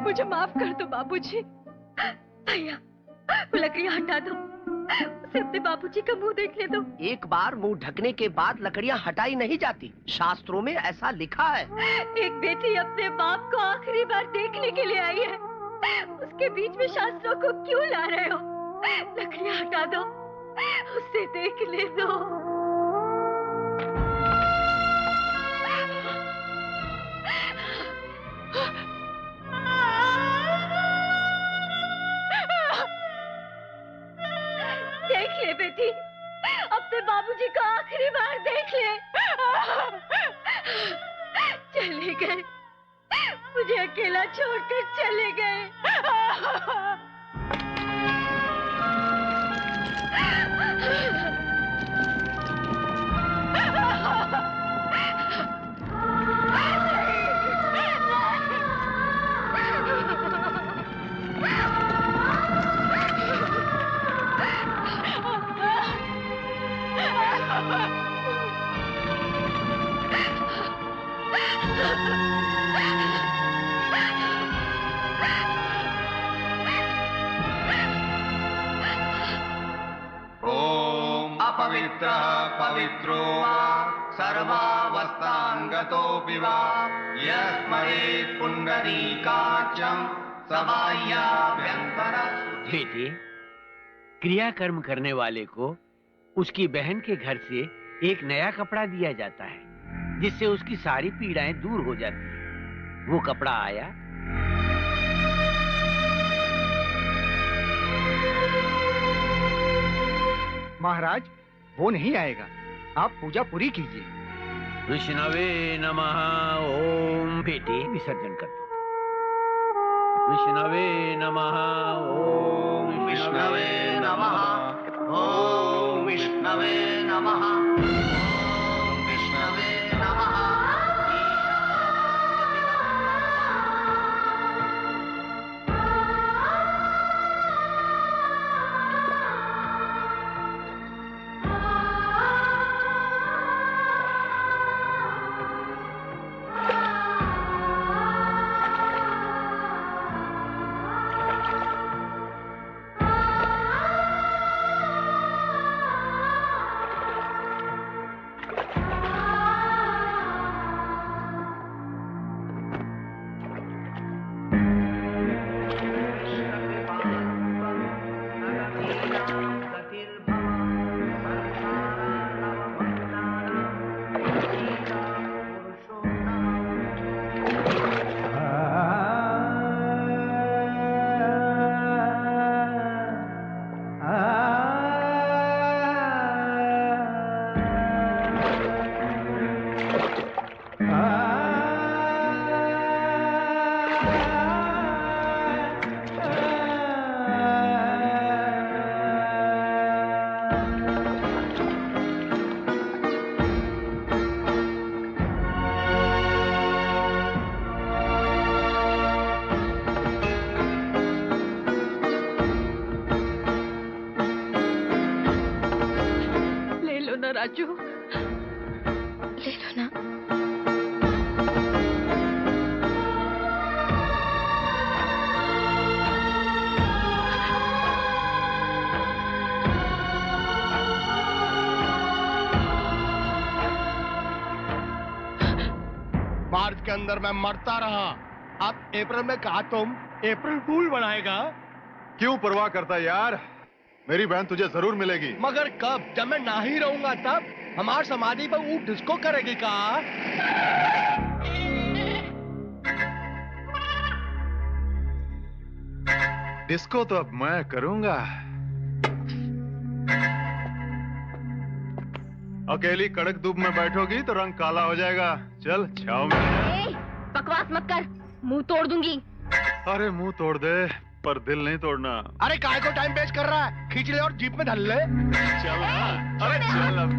मुझे माफ कर दो बाबूजी। भैया, वो लकड़ियाँ हटा दो, उसे अपने बाबूजी का मुंह देखने दो। एक बार मुंह ढकने के बाद लकड़ियाँ हटाई नहीं जाती, शास्त्रों में ऐसा लिखा है। एक बेटी अपने बाप को आखिरी बार देखने के लिए आई है, उसके बीच में शास्त्रों को क्यों ला रहे हो? लकड़ियाँ हटा दो, उसे देखने दो। देख ले बेटी, अपने बाबूजी को आखिरी बार देख ले। चले गए, मुझे अकेला छोड़कर चले गए। ओम अपवित्रः पवित्रो वा सर्वावस्थांगतोऽपि वा यस्मरेत् पुंडरीकाक्षं सबाह्याभ्यंतर। बेटी, क्रियाकर्म करने वाले को उसकी बहन के घर से एक नया कपड़ा दिया जाता है, जिससे उसकी सारी पीड़ाएं दूर हो जाती हैं। वो कपड़ा आया? महाराज, वो नहीं आएगा, आप पूजा पूरी कीजिए। विष्णवे नमः। ओम। बेटी, विसर्जन कर दो। विष्णवे नमः। ओम विष्णवे नमः। ओम विष्णवे नमः। ओम विष्णवे नमः। राजू, ले लो ना। अंदर मैं मरता रहा। अब अप्रैल में कहा तुम अप्रैल फूल बनाएगा? क्यों परवाह करता यार, मेरी बहन तुझे जरूर मिलेगी। मगर कब? जब मैं ना ही रहूंगा तब? हमार समाधि पर वो डिस्को करेगी का? डिस्को तो अब मैं करूंगा। अकेली कड़क धूप में बैठोगी तो रंग काला हो जाएगा। चल छाव में। बकवास मत कर, मुंह तोड़ दूंगी। अरे मुंह तोड़ दे पर दिल नहीं तोड़ना। अरे काय को टाइम वेस्ट कर रहा है? खींच ले और जीप में धल ले। चल अरे चल अब।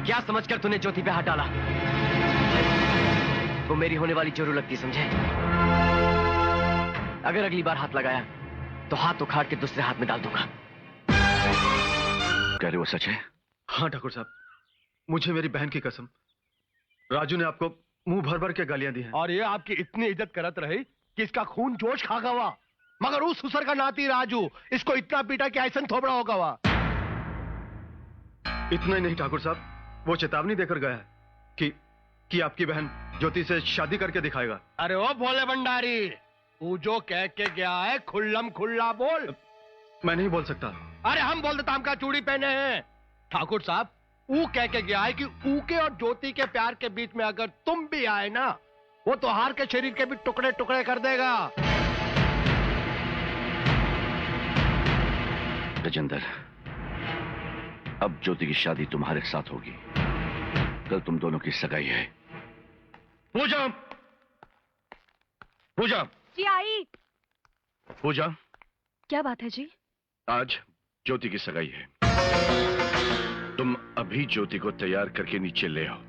क्या समझकर तूने ज्योति पे हाथ डाला? वो मेरी होने वाली जोरू लगती, समझे? अगर अगली बार हाथ लगाया तो हाथ उखाड़ के दूसरे हाथ में डाल दूंगा। कह रहे वो सच है? हाँ ठाकुर साहब, मुझे मेरी बहन की कसम, राजू ने आपको मुंह भर भर के गालियां दी हैं। और ये आपकी इतनी इज्जत करत रही कि इसका खून जोश खा गवा। मगर उस सुसर का नाती राजू इसको इतना पीटा कि ऐसा थोपड़ा होगा। वा इतना ही नहीं ठाकुर साहब, वो चेतावनी देकर गया है कि आपकी बहन ज्योति से शादी करके दिखाएगा। अरे ओ भोले भंडारी, तू जो कह के गया है खुल्लम खुल्ला बोल। मैं नहीं बोल सकता। अरे हम बोल देता, हम का चूड़ी पहने हैं। ठाकुर साहब, ऊ कह के गया है कि ऊके और ज्योति के प्यार के बीच में अगर तुम भी आए ना, वो तो हार के शरीर के भी टुकड़े टुकड़े कर देगा। गजेंद्र, अब ज्योति की शादी तुम्हारे साथ होगी। कल तुम दोनों की सगाई है। पूजा, पूजा, जी आई। पूजा, क्या बात है जी? आज ज्योति की सगाई है। तुम अभी ज्योति को तैयार करके नीचे ले आओ।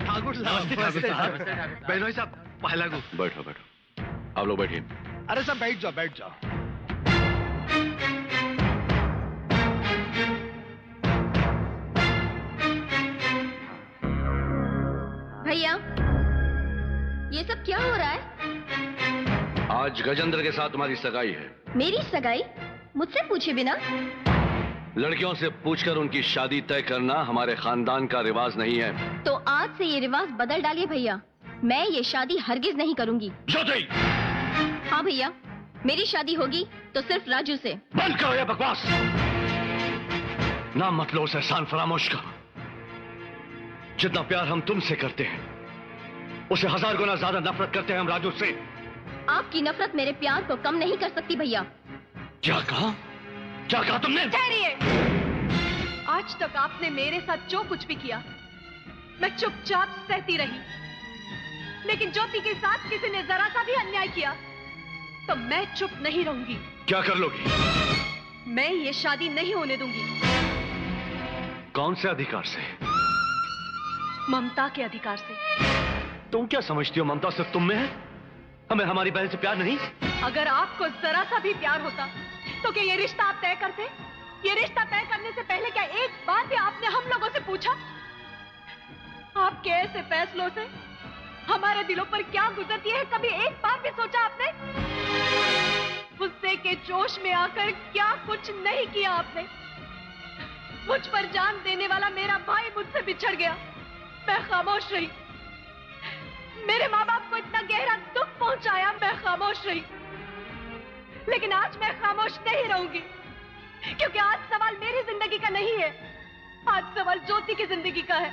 ठाकुर साहब, बहनोई साहब, पहला गु। बैठो बैठो, आप लोग बैठिए। अरे सब बैठ जाओ, बैठ जाओ। भैया, ये सब क्या हो रहा है? आज गजेंद्र के साथ तुम्हारी सगाई है। मेरी सगाई? मुझसे पूछे बिना? लड़कियों से पूछकर उनकी शादी तय करना हमारे खानदान का रिवाज नहीं है। तो आज से ये रिवाज बदल डालिए भैया। मैं ये शादी हरगिज नहीं करूंगी। ज्योति! हाँ भैया, मेरी शादी होगी तो सिर्फ राजू से। बंद करो ये बकवास। नाम मत लो उस एहसान फरामोश का। जितना प्यार हम तुमसे करते हैं, उसे 1000 गुना ज्यादा नफरत करते हैं हम राजू से। आपकी नफरत मेरे प्यार को कम नहीं कर सकती भैया। क्या कहा? क्या कहा तुमने? ठहरिए। आज तक आपने मेरे साथ जो कुछ भी किया, मैं चुपचाप सहती रही। लेकिन ज्योति के साथ किसी ने जरा सा भी अन्याय किया तो मैं चुप नहीं रहूंगी। क्या कर लोगी? मैं ये शादी नहीं होने दूंगी। कौन से अधिकार से? ममता के अधिकार से। तुम क्या समझती हो ममता सिर्फ तुम में है? हमें हमारी बहन से प्यार नहीं? अगर आपको जरा सा भी प्यार होता तो क्या ये रिश्ता आप तय करते? ये रिश्ता तय करने से पहले क्या एक बार भी आपने हम लोगों से पूछा? आपके ऐसे फैसलों से हमारे दिलों पर क्या गुजरती है, कभी एक बार भी सोचा आपने? गुस्से के जोश में आकर क्या कुछ नहीं किया आपने। मुझ पर जान देने वाला मेरा भाई मुझसे बिछड़ गया, मैं खामोश रही। मेरे माँ बाप को इतना गहरा दुख पहुंचाया, मैं खामोश रही। लेकिन आज मैं खामोश नहीं रहूंगी। क्योंकि आज सवाल मेरी जिंदगी का नहीं है, आज सवाल ज्योति की जिंदगी का है।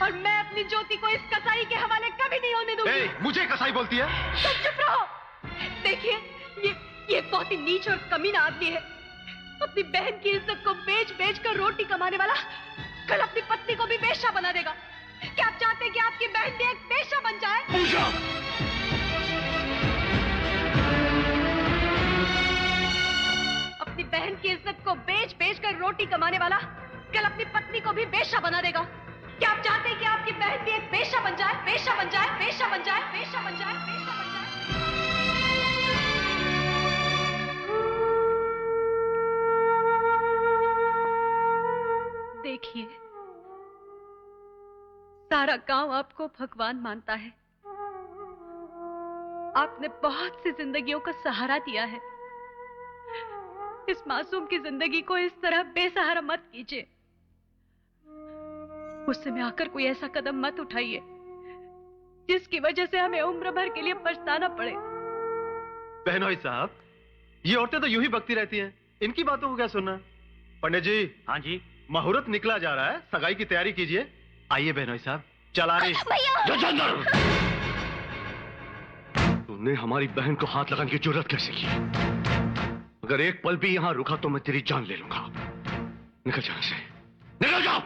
और मैं अपनी ज्योति को इस कसाई के हवाले कभी नहीं होने दूंगी। मुझे कसाई बोलती है? तुम चुप रहो। देखिए, ये बहुत ही नीच और कमीना आदमी है। अपनी बहन की इज्जत को बेच कर रोटी कमाने वाला कल अपनी पत्नी को भी बेश्या बना देगा। क्या आप चाहते हैं कि आपकी बहन भी एक बेश्या बन जाए? अपनी बहन की इज्जत को बेच कर रोटी कमाने वाला कल अपनी पत्नी को भी बेश्या बना देगा। क्या आप चाहते हैं कि आपकी बहन भी एक बेश्या बन जाए, बेश्या बन जाए, बेश्या बन जाए, बेश्या बन जाए, बेश्या बन जाए? देखिए, सारा गांव आपको भगवान मानता है। आपने बहुत सी जिंदगियों का सहारा दिया है। इस मासूम की जिंदगी को इस तरह बेसहारा मत कीजिए। गुस्से में आकर कोई ऐसा कदम मत उठाइए जिसकी वजह से हमें उम्र भर के लिए पछताना पड़े। बहनोई साहब, ये औरतें तो यूं ही बकती रहती हैं, इनकी बातों को क्या सुनना? पंडित जी। हाँ जी। मुहूर्त निकला जा रहा है, सगाई की तैयारी कीजिए। आइए बहनोई साहब, चला रही। तूने हमारी बहन को हाथ लगाने की जरूरत कैसे की? अगर एक पल भी यहां रुका तो मैं तेरी जान ले लूंगा। निकल जा से, निकल जाओ।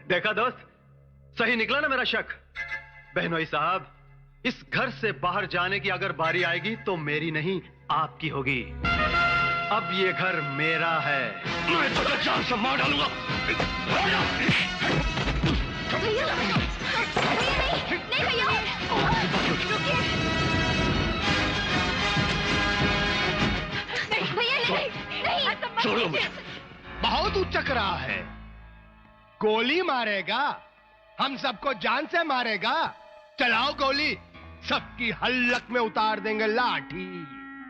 देखा दोस्त, सही निकला ना मेरा शक। बहनोई साहब, इस घर से बाहर जाने की अगर बारी आएगी तो मेरी नहीं, आपकी होगी। अब ये घर मेरा है। मैं तुझे जान से मार डालूंगा। छोड़ो मुझे। बहुत उचक रहा है। गोली मारेगा, हम सबको जान से मारेगा। चलाओ गोली, सबकी हल्लक में उतार देंगे लाठी।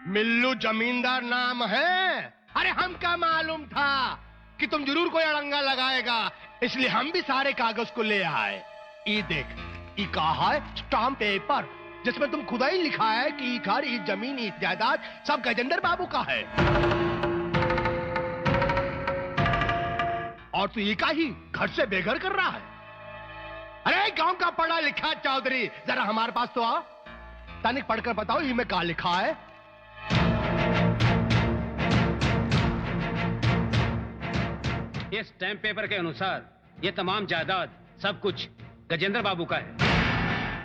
मिल्लू जमींदार नाम है। अरे हमका मालूम था कि तुम जरूर कोई अड़ंगा लगाएगा, इसलिए हम भी सारे कागज को ले आए। ये देख, ये कहा है स्टाम्प पेपर, जिसमें तुम खुदा ही लिखा है कि ये घर, ये जमीन, ये जायदाद सब गजेंद्र बाबू का है। और तू ये का ही घर से बेघर कर रहा है। अरे गांव का पढ़ा लिखा चौधरी, जरा हमारे पास तो आओ। तनिक पढ़कर बताओ ये में क्या लिखा है। इस स्टैम्प पेपर के अनुसार ये तमाम जायदाद सब कुछ गजेंद्र बाबू का है।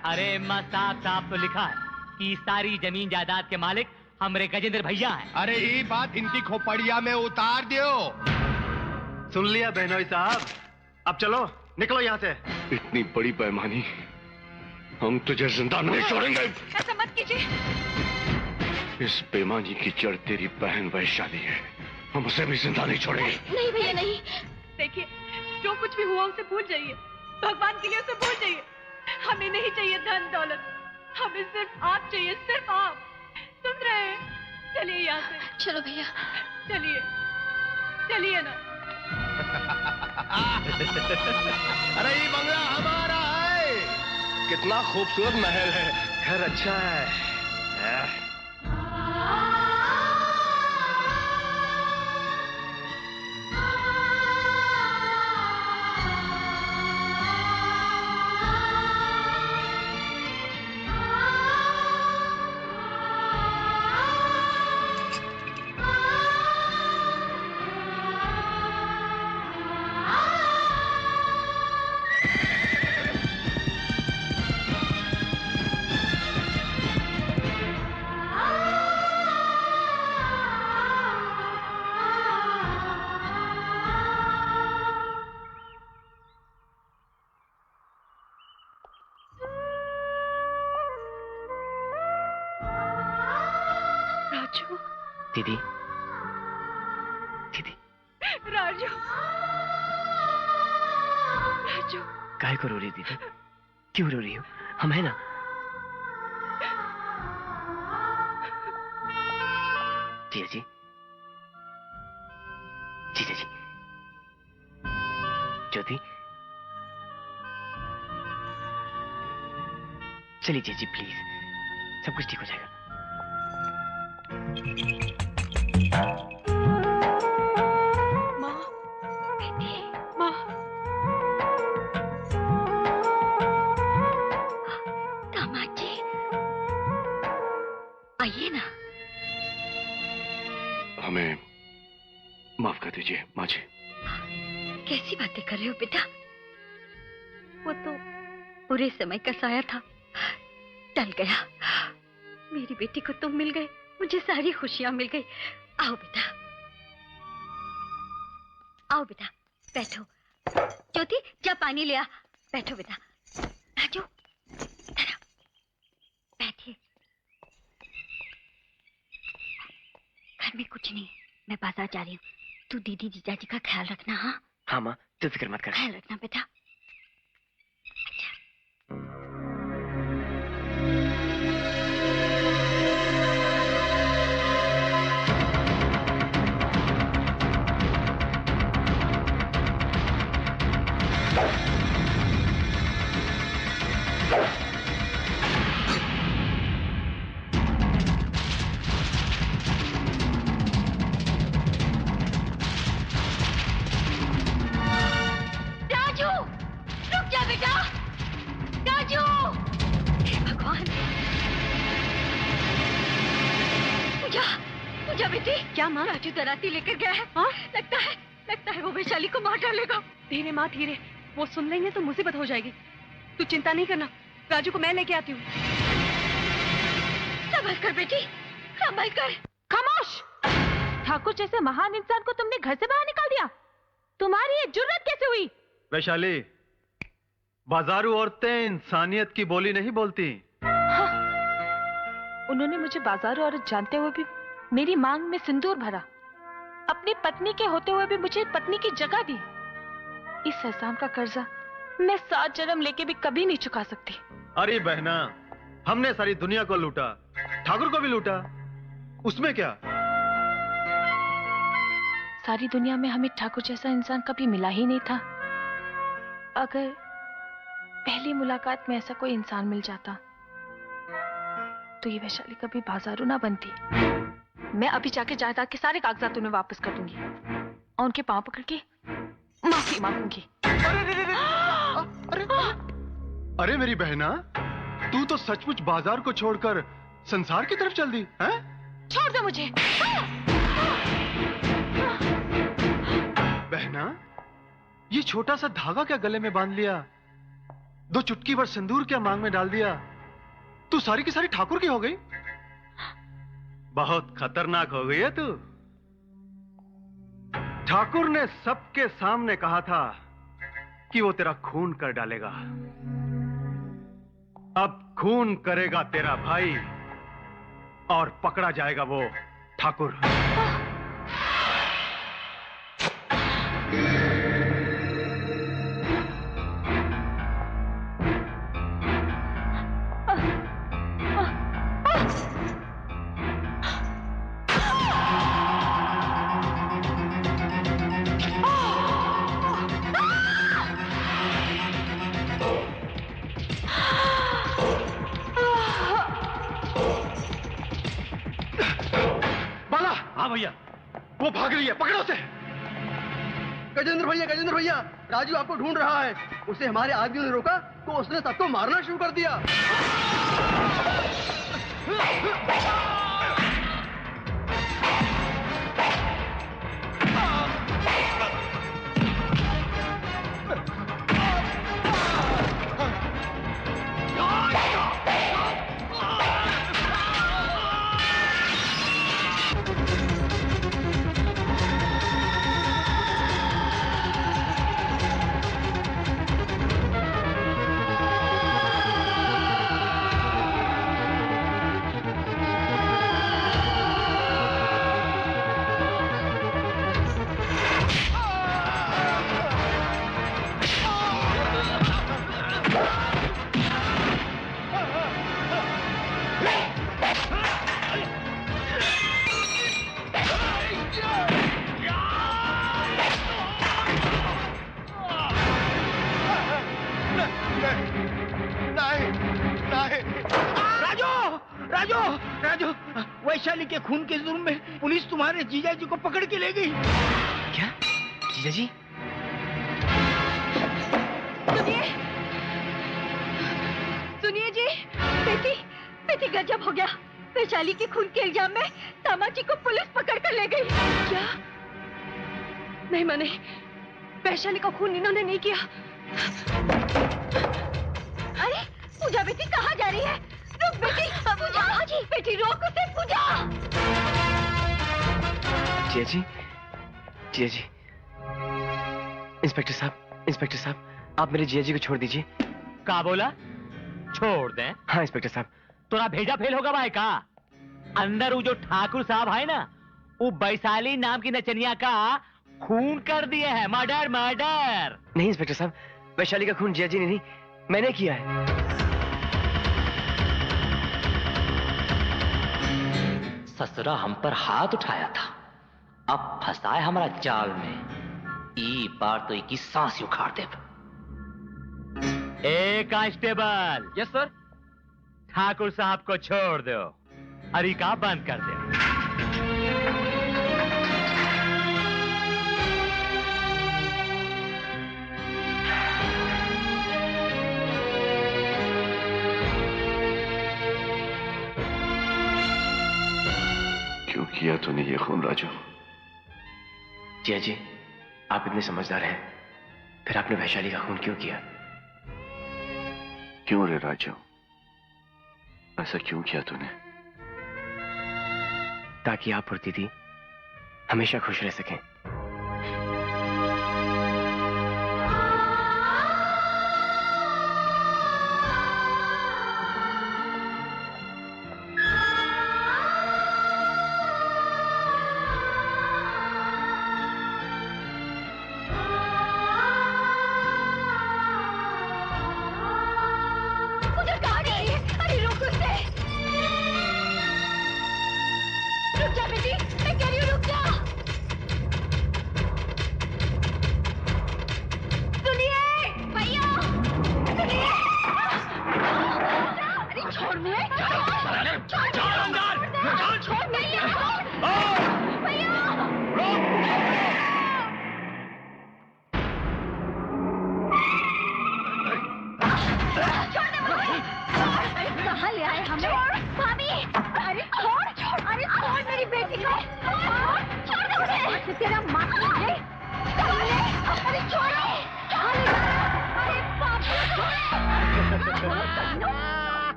अरे मां, साफ साफ तो लिखा है कि सारी जमीन जायदाद के मालिक हमरे गजेंद्र भैया हैं। अरे ये बात इनकी खोपड़िया में उतार दियो। सुन लिया बहनोई साहब, अब चलो, निकलो यहाँ से। इतनी बड़ी बेईमानी हम तुझे जिंदा नहीं छोड़ेंगे। ऐसा मत कीजिए। इस बेईमानी की जड़ तेरी बहन वैशाली है, हम उसे भी जिंदा नहीं छोड़ेंगे। नहीं भैया नहीं। देखिए, जो कुछ भी हुआ उसे भूल जाइए। भगवान के लिए उसे भूल जाइए। हमें नहीं चाहिए धन दौलत, हमें सिर्फ आप चाहिए, सिर्फ आप। सुन रहे हैं? चलिए यहाँ से। चलो भैया, चलिए, चलिए ना। अरे ये बंगला हमारा है। कितना खूबसूरत महल है। घर अच्छा है। दीदी, दीदी। राजू, राजू। काहे को रो रही दीदी? क्यों रो रही हो? हम है ना। जीजा जी, जीजा जी, ज्योति, चलिए जीजा जी प्लीज, सब कुछ ठीक हो जाएगा। कर दीजिए माँ जी। कैसी बातें कर रहे हो बेटा? वो तो पूरे समय का साया था, टल गया। मेरी बेटी को तुम मिल गए, मुझे सारी खुशियां मिल गई। आओ बेटा, आओ बेटा, बैठो। ज्योति जा पानी ले आ। बैठो बेटा। राजू बैठिए। घर में कुछ नहीं, मैं बाजार जा रही हूँ। तू दीदी जीजाजी का ख्याल रखना। हाँ हाँ माँ, तू फिक्र मत कर। ख्याल रखना बेटा। क्या माँ? राजू दराती लेकर गया है। हाँ? लगता है वो वैशाली को मार डालेगा। धीरे माँ धीरे, वो सुन लेंगे तो मुसीबत हो जाएगी। तू चिंता नहीं करना, राजू को मैं लेके आती हूँ। संभल कर बेटी, संभल कर। खामोश! ठाकुर जैसे महान इंसान को तुमने घर से बाहर निकाल दिया। तुम्हारी ये जुर्रत कैसे हुई? वैशाली, बाजारू औरतें इंसानियत की बोली नहीं बोलती। हाँ। उन्होंने मुझे बाजारू औरत जानते हुए भी मेरी मांग में सिंदूर भरा। अपनी पत्नी के होते हुए भी मुझे पत्नी की जगह दी। इस एहसान का कर्जा मैं 7 जन्म लेके भी कभी नहीं चुका सकती। अरे बहना, हमने सारी दुनिया को लूटा, ठाकुर को भी लूटा, उसमें क्या? सारी दुनिया में हमें ठाकुर जैसा इंसान कभी मिला ही नहीं था। अगर पहली मुलाकात में ऐसा कोई इंसान मिल जाता तो ये वैशाली कभी बाजारू ना बनती। मैं अभी जाके जायदाद के सारे कागजात उन्हें वापस कर दूंगी और उनके पांव पकड़ के माफी मांगूंगी। अरे मेरी बहना, तू तो सचमुच बाजार को छोड़कर संसार की तरफ चल दी है? छोड़ दो मुझे। बहना, ये छोटा सा धागा क्या गले में बांध लिया? 2 चुटकी भर सिंदूर क्या मांग में डाल दिया? तू सारी की सारी ठाकुर की हो गई। बहुत खतरनाक हो गई है तू। ठाकुर ने सबके सामने कहा था कि वो तेरा खून कर डालेगा। अब खून करेगा तेरा भाई और पकड़ा जाएगा वो ठाकुर। भैया, वो भाग रही है, पकड़ो उसे। गजेंद्र भैया, राजू आपको ढूंढ रहा है। उसे हमारे आदमियों ने रोका तो उसने सबको मारना शुरू कर दिया। राजू, वैशाली के खून के जुर्म में पुलिस तुम्हारे जीजा जी को पकड़ के ले गई। क्या? जीजा जी? सुनिए जी, बेटी गजब हो गया। वैशाली के खून के इल्जाम में दामाद जी को पुलिस पकड़ कर ले गई। क्या? नहीं माँ नहीं, वैशाली का खून इन्होंने नहीं किया। अरे पूजा बेटी कहाँ जा रही है? रुक बेटी, पूजा जी बेटी रोक उसे, पूजा। जिया जी, जिया जी। इंस्पेक्टर साहब, आप मेरे जिया जी को छोड़ दीजिए। का बोला? छोड़ दे? हाँ इंस्पेक्टर साहब। तोरा भेजा फेल होगा भाई का? अंदर वो जो ठाकुर साहब है ना, वो वैशाली नाम की नचनिया का खून कर दिए है। मर्डर। नहीं इंस्पेक्टर साहब, वैशाली का खून जिया जी ने नहीं, मैंने किया है। ससुरा हम पर हाथ उठाया था, अब फंसाए हमारा जाल में। ई बार तो एक सांस उखाड़ दे। ए कांस्टेबल। Yes sir. ठाकुर साहब को छोड़ दो, अरिका बंद कर दो। क्यों किया तूने ये खून राजू? जिया जी, आप इतने समझदार हैं, फिर आपने वैशाली का खून क्यों किया? क्यों रे राजू, ऐसा क्यों किया तूने? ताकि आप और दीदी हमेशा खुश रह सकें।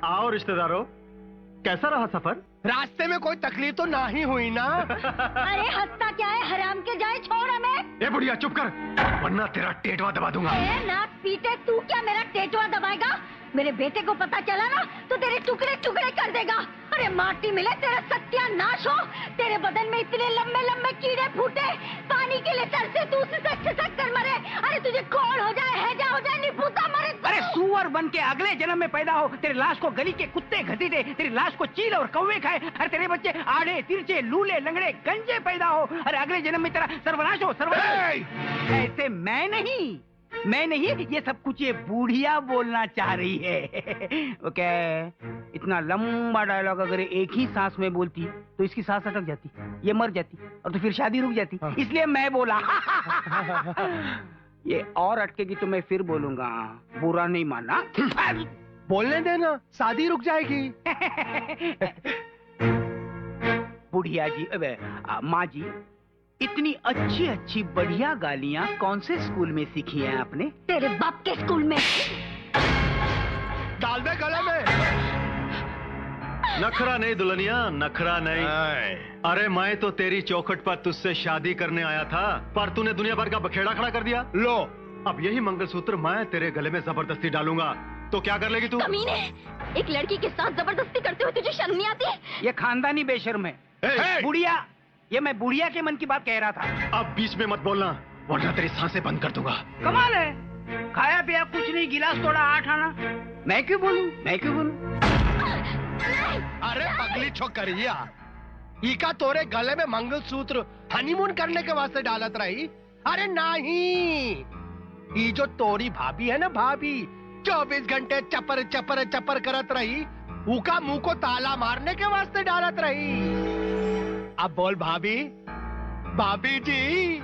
आओ रिश्तेदारों, कैसा रहा सफर? रास्ते में कोई तकलीफ तो ना ही हुई ना? अरे हंसता क्या है, हराम के जाए, छोड़ हमें। ए बुढ़िया चुप कर, वरना तेरा टेटवा दबा दूंगा। ना पीटे, तू क्या मेरा टेटवा दबाएगा? मेरे बेटे को पता चला ना तो तेरे टुकड़े टुकड़े कर देगा। अरे माटी मिले तेरा सत्यानाश हो। तेरे बदन में इतने लंबे लंबे कीड़े फूटे, पानी के लिए तरसे तू सिसक सिसक कर मरे। अरे तुझे खोड़ हो जाए, हैजा हो जाए, निपुता मरे। अरे सुअर बन के अगले जन्म में पैदा हो, तेरी लाश को गली के कुत्ते घसीटे, तेरी लाश को चील और कौवे खाए। अरे तेरे बच्चे आड़े तिरछे लूले लंगड़े गंजे पैदा हो। अरे अगले जन्म में तेरा सर्वनाश हो, सर्वनाश। ऐसे मैं नहीं, ये सब कुछ ये बूढ़िया बोलना चाह रही है। ओके, इतना लंबा डायलॉग अगर एक ही सांस में बोलती तो इसकी सांस अटक जाती, ये मर जाती और तो फिर शादी रुक जाती। इसलिए मैं बोला। ये और अटकेगी तो मैं फिर बोलूंगा, बुरा नहीं माना। बोलने देना, शादी रुक जाएगी। बुढ़िया जी, माँ जी, इतनी अच्छी अच्छी बढ़िया गालियाँ कौन से स्कूल में सीखी हैं आपने? तेरे बाप के स्कूल में। डाल दे गले में। नखरा नहीं दुल्हनिया, नखरा नहीं। अरे मैं तो तेरी चौखट पर तुझसे शादी करने आया था, पर तूने दुनिया भर का बखेड़ा खड़ा कर दिया। लो, अब यही मंगलसूत्र मैं तेरे गले में जबरदस्ती डालूंगा, तो क्या कर लेगी तू? कमीने, एक लड़की के साथ जबरदस्ती करते हुए तुझे शर्म नहीं आती? ये खानदानी बेशर्म है। बुढ़िया, ये मैं बुढ़िया के मन की बात कह रहा था। अब बीच में मत बोलना, वरना तेरी सांसें बंद कर दूंगा। कमाल है, खाया पिया कुछ नहीं, गिलास तोड़ा 8 आना। मैं क्यों बोलूं? अरे पगली छोकरिया, इका तोरे गले में मंगलसूत्र हनीमून करने के वास्ते डालत रही? अरे नहीं, ये जो तोरी भाभी है ना, भाभी 24 घंटे चपर चपर चपर करत रही, उका मुंह को ताला मारने के वास्ते डालत रही। अब बोल भाभी, भाभी जी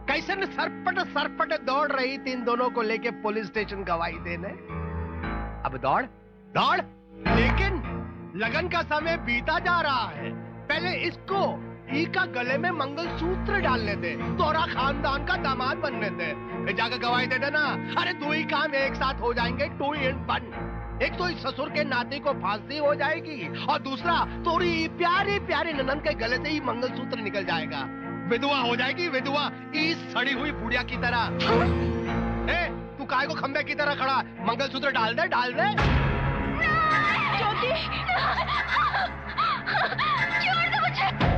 कैसे न सरपट दौड़ रही थी इन दोनों को लेके पुलिस स्टेशन गवाही देने। अब दौड़, लेकिन लगन का समय बीता जा रहा है। पहले इसको ई का गले में मंगलसूत्र डालने दे, तोरा खानदान का दामाद बनने दे, फिर जाकर गवाही दे देना। अरे दो ही काम एक साथ हो जाएंगे, 2 in 1। एक तो इस ससुर के नाती को फांसी हो जाएगी और दूसरा तोरी प्यारी प्यारी ननन के गले से ही मंगलसूत्र निकल जाएगा। विधवा हो जाएगी, विधवा, इस सड़ी हुई बुढ़िया की तरह। ए, तू काय को खंबे की तरह खड़ा, मंगलसूत्र डाल दे, डाल दे। ज्योति, छोड़ दो मुझे।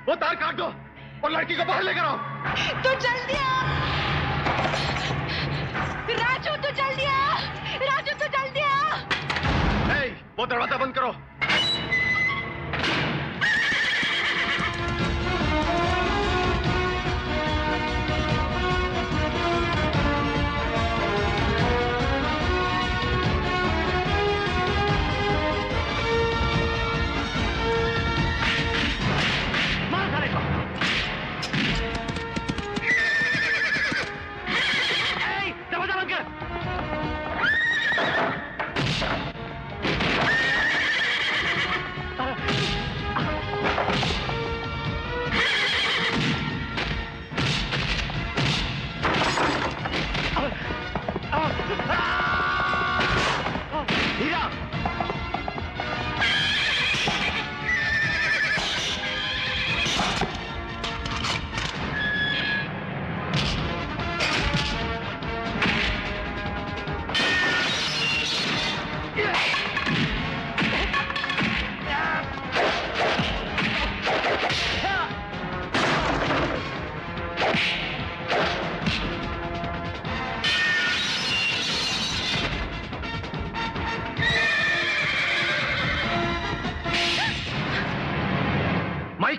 वो तार काट दो और लड़की को बाहर लेकर आओ। तू जल्दी आ राजू, तू जल्दी आ राजू, तू जल्दी आ। वो दरवाजा बंद करो।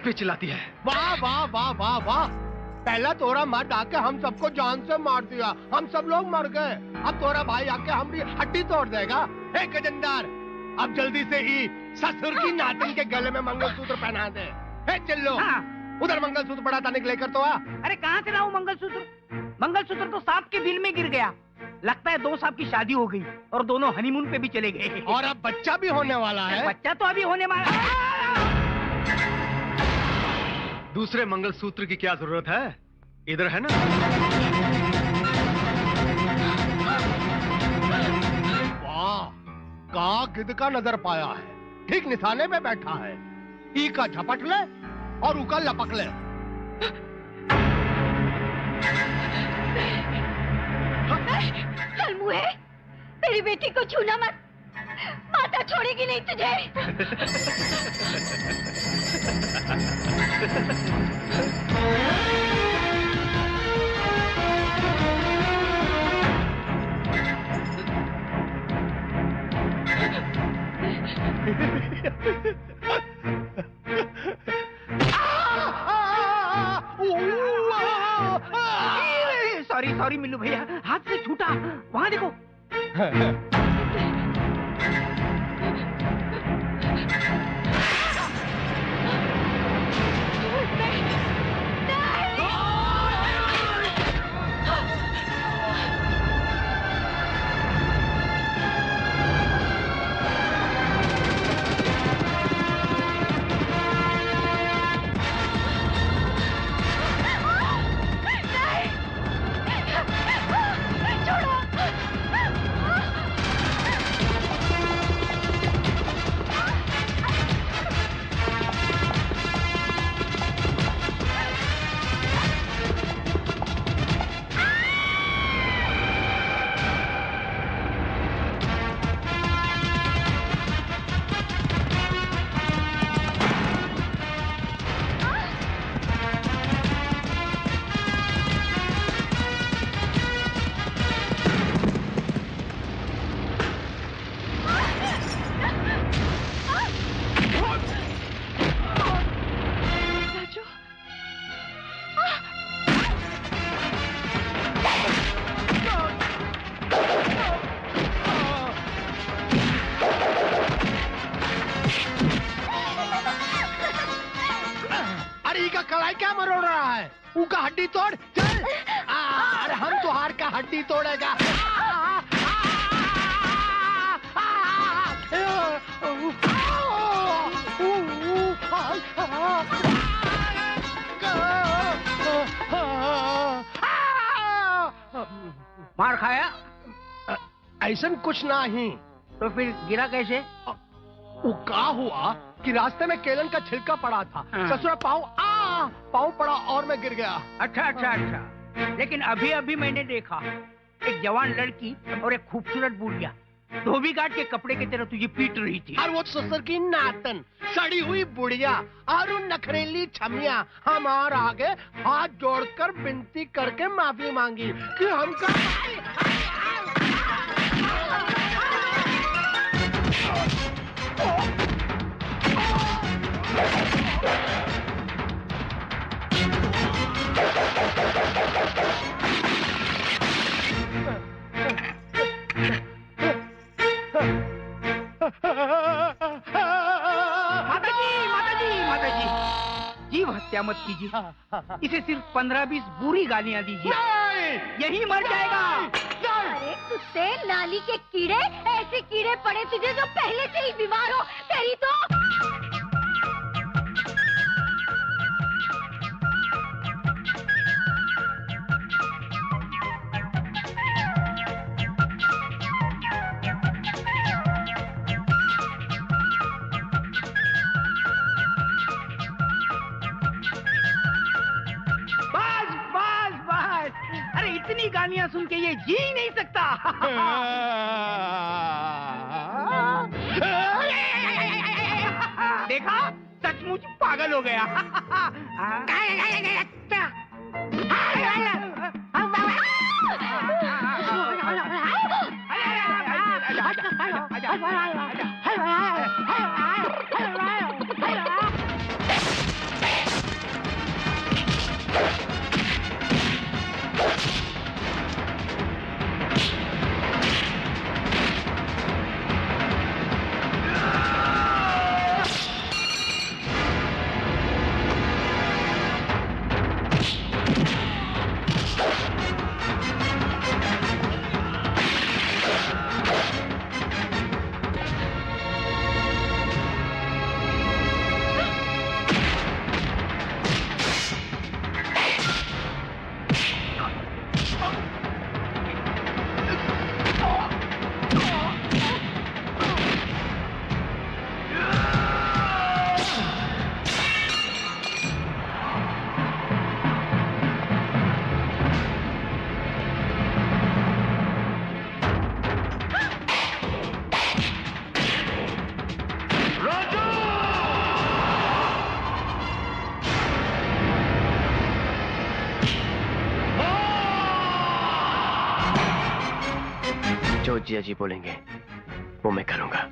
पे चिल्लाती है। वाह वाह वाह वाह वाह, पहला तोरा मर्द आके हम सबको जान से मार दिया, हम सब लोग मर गए। अब तोरा भाई आके हमारी हड्डी तोड़ देगा। हे गजेंद्र, अब जल्दी से ही ससुर की नातिन के गले में मंगलसूत्र पहना दे। हे चिल्लो, उधर मंगलसूत्र पड़ा था, निकले कर तो आ। अरे कहाँ से लाऊं मंगलसूत्र? मंगलसूत्र तो सांप के बिल में गिर गया। लगता है 2 साहब की शादी हो गई और दोनों हनीमून पे भी चले गए। और अब बच्चा भी होने वाला है। बच्चा तो अभी होने वाला है। दूसरे मंगलसूत्र की क्या जरूरत है, इधर है ना। वाह, का गिद्ध का नजर पाया है, ठीक निशाने पे बैठा है। ई का झपट ले और ऊ का लपक ले। चल मुए, तेरी बेटी को छूना मत, माता छोड़ेगी नहीं तुझे। सॉरी सॉरी मिल्लू भैया, हाथ से छूटा। वहाँ देखो। कलाई क्या मरोड़ रहा है? ऊ का हड्डी तोड़, चल। अरे हम तुहार का हड्डी तोड़ेगा। मार खाया? ऐसा कुछ नहीं। तो फिर गिरा कैसे? वो का हुआ कि रास्ते में केलन का छिलका पड़ा था। ससुरा पाँव पड़ा और मैं गिर गया। अच्छा अच्छा अच्छा। लेकिन अभी अभी मैंने देखा एक जवान लड़की और एक खूबसूरत बुढ़िया धोबी घाट के कपड़े की तरह तुझे पीट रही थी। और वो ससुर की नातन, सड़ी हुई बुढ़िया और उन नखरेली छमिया हमारे आगे हाथ जोड़कर विनती करके माफी मांगी कि हमका माताजी, जीव हत्या मत कीजिए। इसे सिर्फ 15-20 बुरी गालियां दीजिए, यही मर जाएगा। अरे कुत्ते नाली के कीड़े, ऐसे कीड़े पड़े तुझे जो पहले से ही बीमार हो। तेरी तो इतनी गालियां सुन के ये जी नहीं सकता। देखा, सचमुच पागल हो गया। जिया जी बोलेंगे वो मैं करूंगा।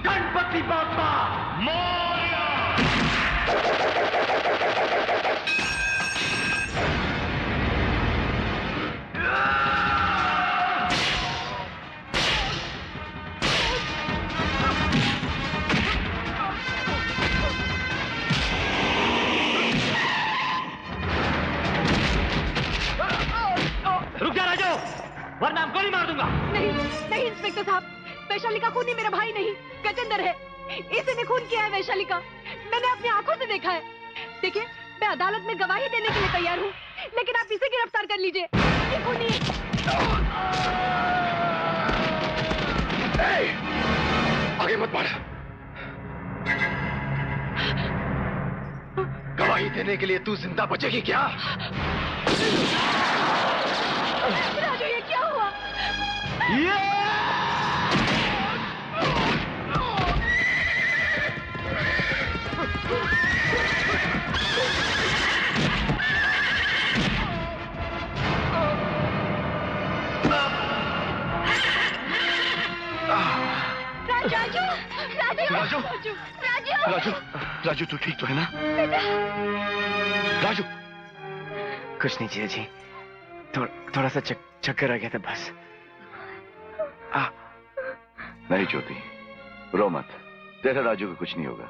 गणपति बाप्पा मोरया। रुक जा राजू, वरना हम गोली मार दूंगा। नहीं नहीं इंस्पेक्टर साहब, वैशाली का खूनी मेरा भाई नहीं गजेंद्र है। इसी ने खून किया है वैशाली का, मैंने अपनी आंखों से देखा है। देखिए मैं अदालत में गवाही देने के लिए तैयार हूँ, लेकिन आप इसे गिरफ्तार कर लीजिए। ये खूनी है। आगे मत बढ़। गवाही देने के लिए तू जिंदा बचेगी क्या? राजू ये क्या हुआ? राजू राजू राजू राजू राजू राजू तू ठीक तो है ना? राजू कुछ नहीं जिया जी, थोड़ा सा चक्कर आ गया था बस। नहीं ज्योति, रो मत, तेरे राजू को कुछ नहीं होगा।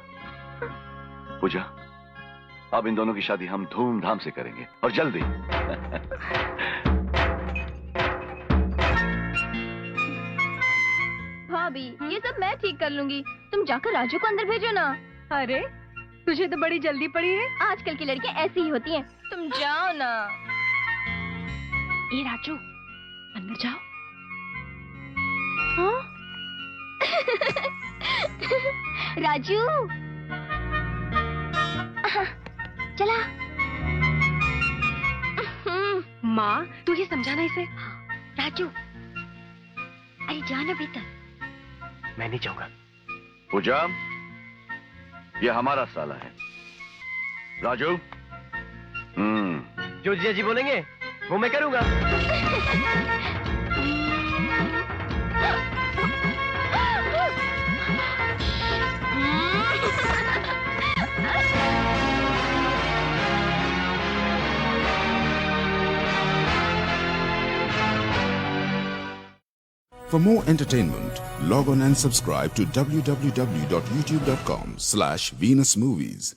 पूजा, अब इन दोनों की शादी हम धूमधाम से करेंगे और जल्दी। भाभी ये सब मैं ठीक कर लूंगी, तुम जाकर राजू को अंदर भेजो ना। अरे तुझे तो बड़ी जल्दी पड़ी है। आजकल की लड़कियां ऐसी ही होती हैं, तुम जाओ ना। ये राजू अंदर जाओ। हाँ? राजू चला। माँ तू ये समझाना इसे। राजू अरे जाना भीतर। मैं नहीं जाऊंगा। पूजा, ये हमारा साला है। राजू जो जिया जी बोलेंगे वो मैं करूंगा। For more entertainment, log on and subscribe to www.youtube.com/VenusMovies.